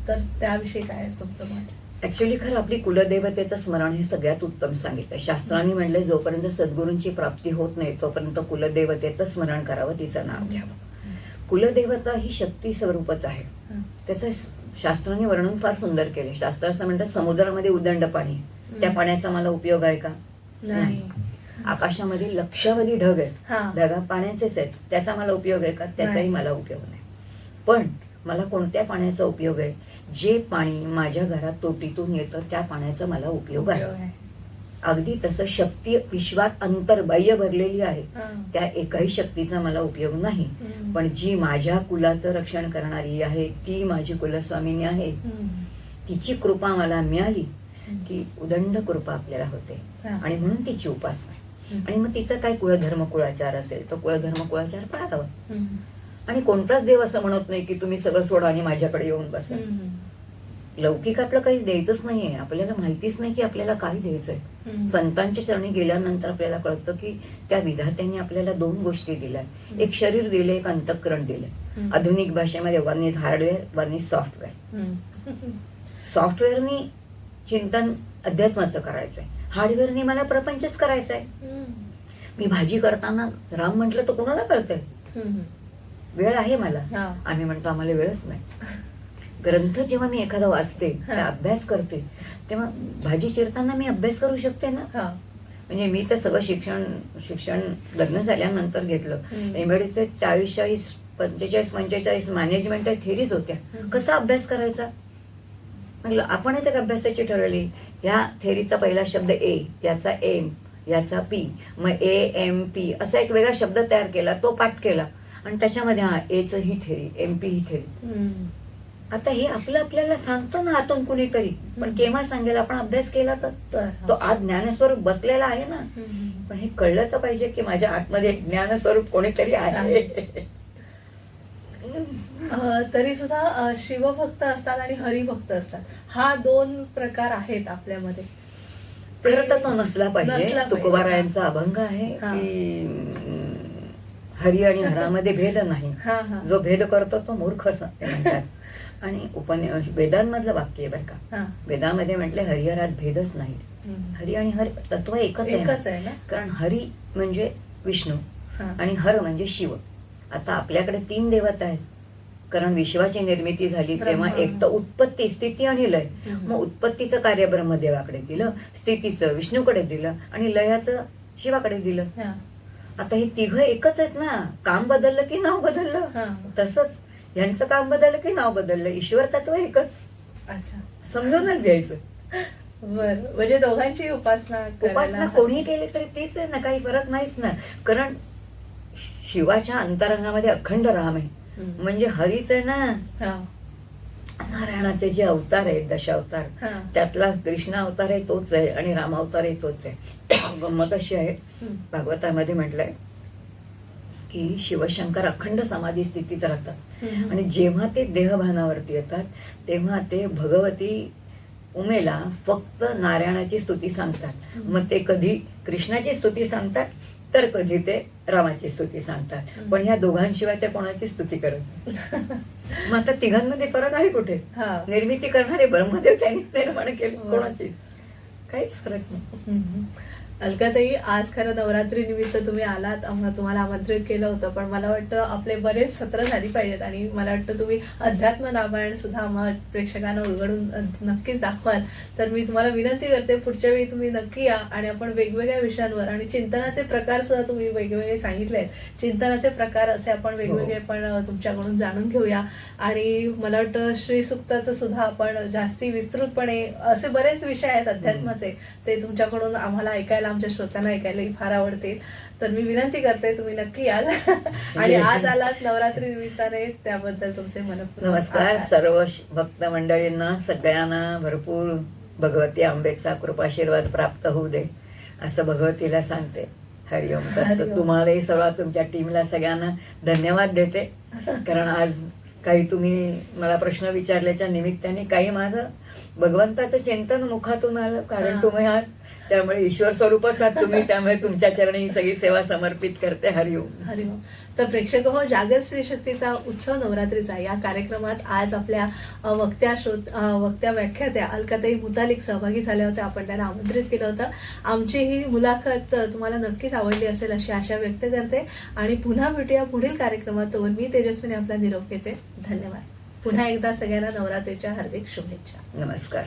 तर त्याविषयी काय तुमचं मत? ऍक्च्युली खरं आपली कुलदेवतेचं स्मरण हे सगळ्यात उत्तम सांगितलं. शास्त्रांनी म्हणले जोपर्यंत सद्गुरूंची प्राप्ती होत नाही तोपर्यंत कुलदेवतेचं स्मरण करावं, तिचं नाव घ्यावं. कुलदेवता ही शक्ती स्वरूपच आहे. त्याचं शास्त्रांनी वर्णन फार सुंदर केले. शास्त्र असं म्हणतात समुद्रामध्ये उदंड पाणी, त्या पाण्याचा मला उपयोग आहे का? नाही. आकाशामध्ये लक्षावधी ढग आहेत, ढगा पाण्याचेच आहेत, त्याचा मला उपयोग आहे का? त्याचाही मला उपयोग नाही. पण मला कोणत्या पाण्याचा उपयोग आहे? जे पाणी माझ्या घरात तोटीतून येतं त्या पाण्याचा मला उपयोग आहे. अगदी तसं शक्ती विश्वात अंतर्बाह्य भरलेली आहे, त्या एकाही शक्तीचा मला उपयोग नाही. पण जी माझ्या कुलाचं रक्षण करणारी आहे ती माझी कुलस्वामिनी आहे. तिची कृपा मला मिळाली की उदंड कृपा आपल्याला होते, आणि म्हणून तिची उपासना. आणि मग तिचं काय कुळधर्म कुळाचार असेल तो कुळधर्म कुळाचार पाळावा. आणि कोणताच देव असं म्हणत नाही की तुम्ही सगळं सोडा आणि माझ्याकडे येऊन बसा. लौकिक आपलं काहीच द्यायचंच नाहीये, आपल्याला माहितीच नाही की आपल्याला काय द्यायचंय. संतांच्या चरणी गेल्यानंतर आपल्याला कळतं की त्या विधात्यांनी आपल्याला 2 गोष्टी दिल्या, एक शरीर दिले, एक अंतःकरण दिले. आधुनिक भाषेमध्ये one is hardware, one is software. सॉफ्टवेअरनी चिंतन अध्यात्माचं करायचंय, हार्डवेअरने मला प्रपंचच करायचंय. मी भाजी करताना राम म्हटलं तर कोणाला कळतंय? वेळ आहे मला, आम्ही म्हणतो आम्हाला वेळच नाही. ग्रंथ जेव्हा मी एखादा वाचते, अभ्यास करते, तेव्हा भाजी चिरताना मी अभ्यास करू शकते ना. म्हणजे मी तर सगळं शिक्षण लग्न झाल्यानंतर घेतलं. एमबीएचे 40, 45 मॅनेजमेंट थेरीज होत्या. कसा अभ्यास करायचा? म्हटलं आपणच एक अभ्यासाची ठरवली. या थेरीचा पहिला शब्द ए, याचा एम, याचा पी, मग AMP असा एक वेगळा शब्द तयार केला, तो पाठ केला, आणि त्याच्यामध्ये एचं ही थेरी, MP ही थेरी. आता हे आपलं आपल्याला सांगतो ना आतून कुणीतरी, पण केव्हा सांगेल? आपण अभ्यास केला तर तो आज ज्ञानस्वरूप बसलेला आहे ना. पण हे कळलं तर पाहिजे की माझ्या आतमध्ये ज्ञानस्वरूप कोणीतरी आहे. तरी सुद्धा शिवभक्त असतात आणि हरिभक्त असतात, हा 2 प्रकार आहेत आपल्यामध्ये. खरं तर तो नसला पाहिजे. नसला पाहिजे. तुकोबारायांचा अभंग आहे की हरी आणि हरामध्ये भेद नाही, हा, हा. जो भेद करतो तो मूर्ख ते म्हणतात. आणि वेदांमधलं वाक्य आहे बरं का. हा. वेदामध्ये म्हटले हरिहरात भेदच नाही. हरी आणि हर तत्व एकच एकच आहे आहे ना. कारण हरी म्हणजे विष्णू हा. आणि हर म्हणजे शिव. आता आपल्याकडे 3 देवता आहेत, कारण विश्वाची निर्मिती झाली तेव्हा एक तर उत्पत्ती, स्थिती आणि लय. मग उत्पत्तीचं कार्य ब्रह्मदेवाकडे दिलं, स्थितीचं विष्णूकडे दिलं आणि लयाचं शिवाकडे दिलं. हा. आता हे 3 एकच आहेत ना. काम बदललं की नाव हा. बदललं. तसंच यांचं काम बदललं की नाव बदललं. ईश्वर तत्व एकच. अच्छा, समजूनच घ्यायचं. बर. म्हणजे दोघांची उपासना उपासना कोणी केली तरी तीच आहे ना, काही फरक नाहीच ना. कारण शिवाच्या अंतरंगामध्ये अखंड राम आहे, म्हणजे हरीच आहे ना. हा. नारायणाचे जे अवतार आहेत, दशावतार, हा. त्यातला कृष्ण अवतार आहे तोच आहे आणि राम अवतार आहे तोच आहे. गंमत अशी आहे, भागवतामध्ये म्हटलंय की शिवशंकर अखंड समाधी स्थितीत राहतात आणि जेव्हा ते देहभानावरती येतात तेव्हा ते भगवती उमेला फक्त नारायणाची स्तुती सांगतात. मग ते कधी कृष्णाची स्तुती सांगतात तर कधी ते रामाची स्तुती सांगतात. पण ह्या दोघांशिवाय ते कोणाची स्तुती करत नाही. मग आता तिघांमध्ये फरक आहे कुठे? हा. निर्मिती करणारे ब्रह्मदेव त्यांनीच निर्माण केली, कोणाची काहीच फरक नाही. अलकाताई, आज खरं नवरात्री निमित्त तुम्ही आलात, तुम्हाला आमंत्रित केलं होतं, पण मला वाटतं आपले बरेच सत्र झाली पाहिजेत आणि मला वाटतं तुम्ही अध्यात्म रामायण सुद्धा आम्हा प्रेक्षकांना उलगडून नक्कीच दाखवाल. तर मी तुम्हाला विनंती करते, पुढच्या वेळी तुम्ही नक्की या आणि आपण वेगवेगळ्या विषयांवर आणि चिंतनाचे प्रकार सुद्धा तुम्ही वेगवेगळे सांगितले आहेत. चिंतनाचे प्रकार असे आपण वेगवेगळे पण तुमच्याकडून जाणून घेऊया. आणि मला वाटतं श्रीसुक्ताचं सुद्धा आपण जास्ती विस्तृतपणे, असे बरेच विषय आहेत अध्यात्माचे, ते तुमच्याकडून आम्हाला ऐकायला, आमच्या श्रोत्यांना ऐकायलाही फार आवडतील. तर मी विनंती करते तुम्ही नक्की याल. आणि आज आलात नवरात्री निमित्ताने, त्याबद्दल तुमचे मनपूर्वक नमस्कार. सर्व भक्त मंडळींना सगळ्यांना भरपूर भगवती आंबेचा कृपाशीर्वाद प्राप्त होऊ दे असं भगवतीला सांगते. हरिओम. तसं तुम्हालाही सर्व तुमच्या टीमला सगळ्यांना धन्यवाद देते, कारण आज काही तुम्ही मला प्रश्न विचारल्याच्या निमित्ताने काही माझं भगवंताचं चिंतन मुखातून आलं, कारण तुम्ही आज त्यामुळे ईश्वर स्वरूपच आहात तुम्ही, त्यामुळे तुमच्या चरणी ही सगळी सेवा समर्पित करते. हरिओम. हरिओम. तर प्रेक्षक हो, जागर स्त्री शक्तीचा उत्सव नवरात्रीचा या कार्यक्रमात आज आपल्या वक्त्या व्याख्यात्या अलकाताई मुतालिक सहभागी झाल्या होत्या. आपण त्यांना आमंत्रित केलं होतं. आमची ही मुलाखत तुम्हाला नक्कीच आवडली असेल अशी आशा व्यक्त करते आणि पुन्हा भेटूया पुढील कार्यक्रमात. मी तेजस्विनी आपला निरोप घेते. धन्यवाद. पुन्हा एकदा सगळ्यांना नवरात्रीच्या हार्दिक शुभेच्छा. नमस्कार.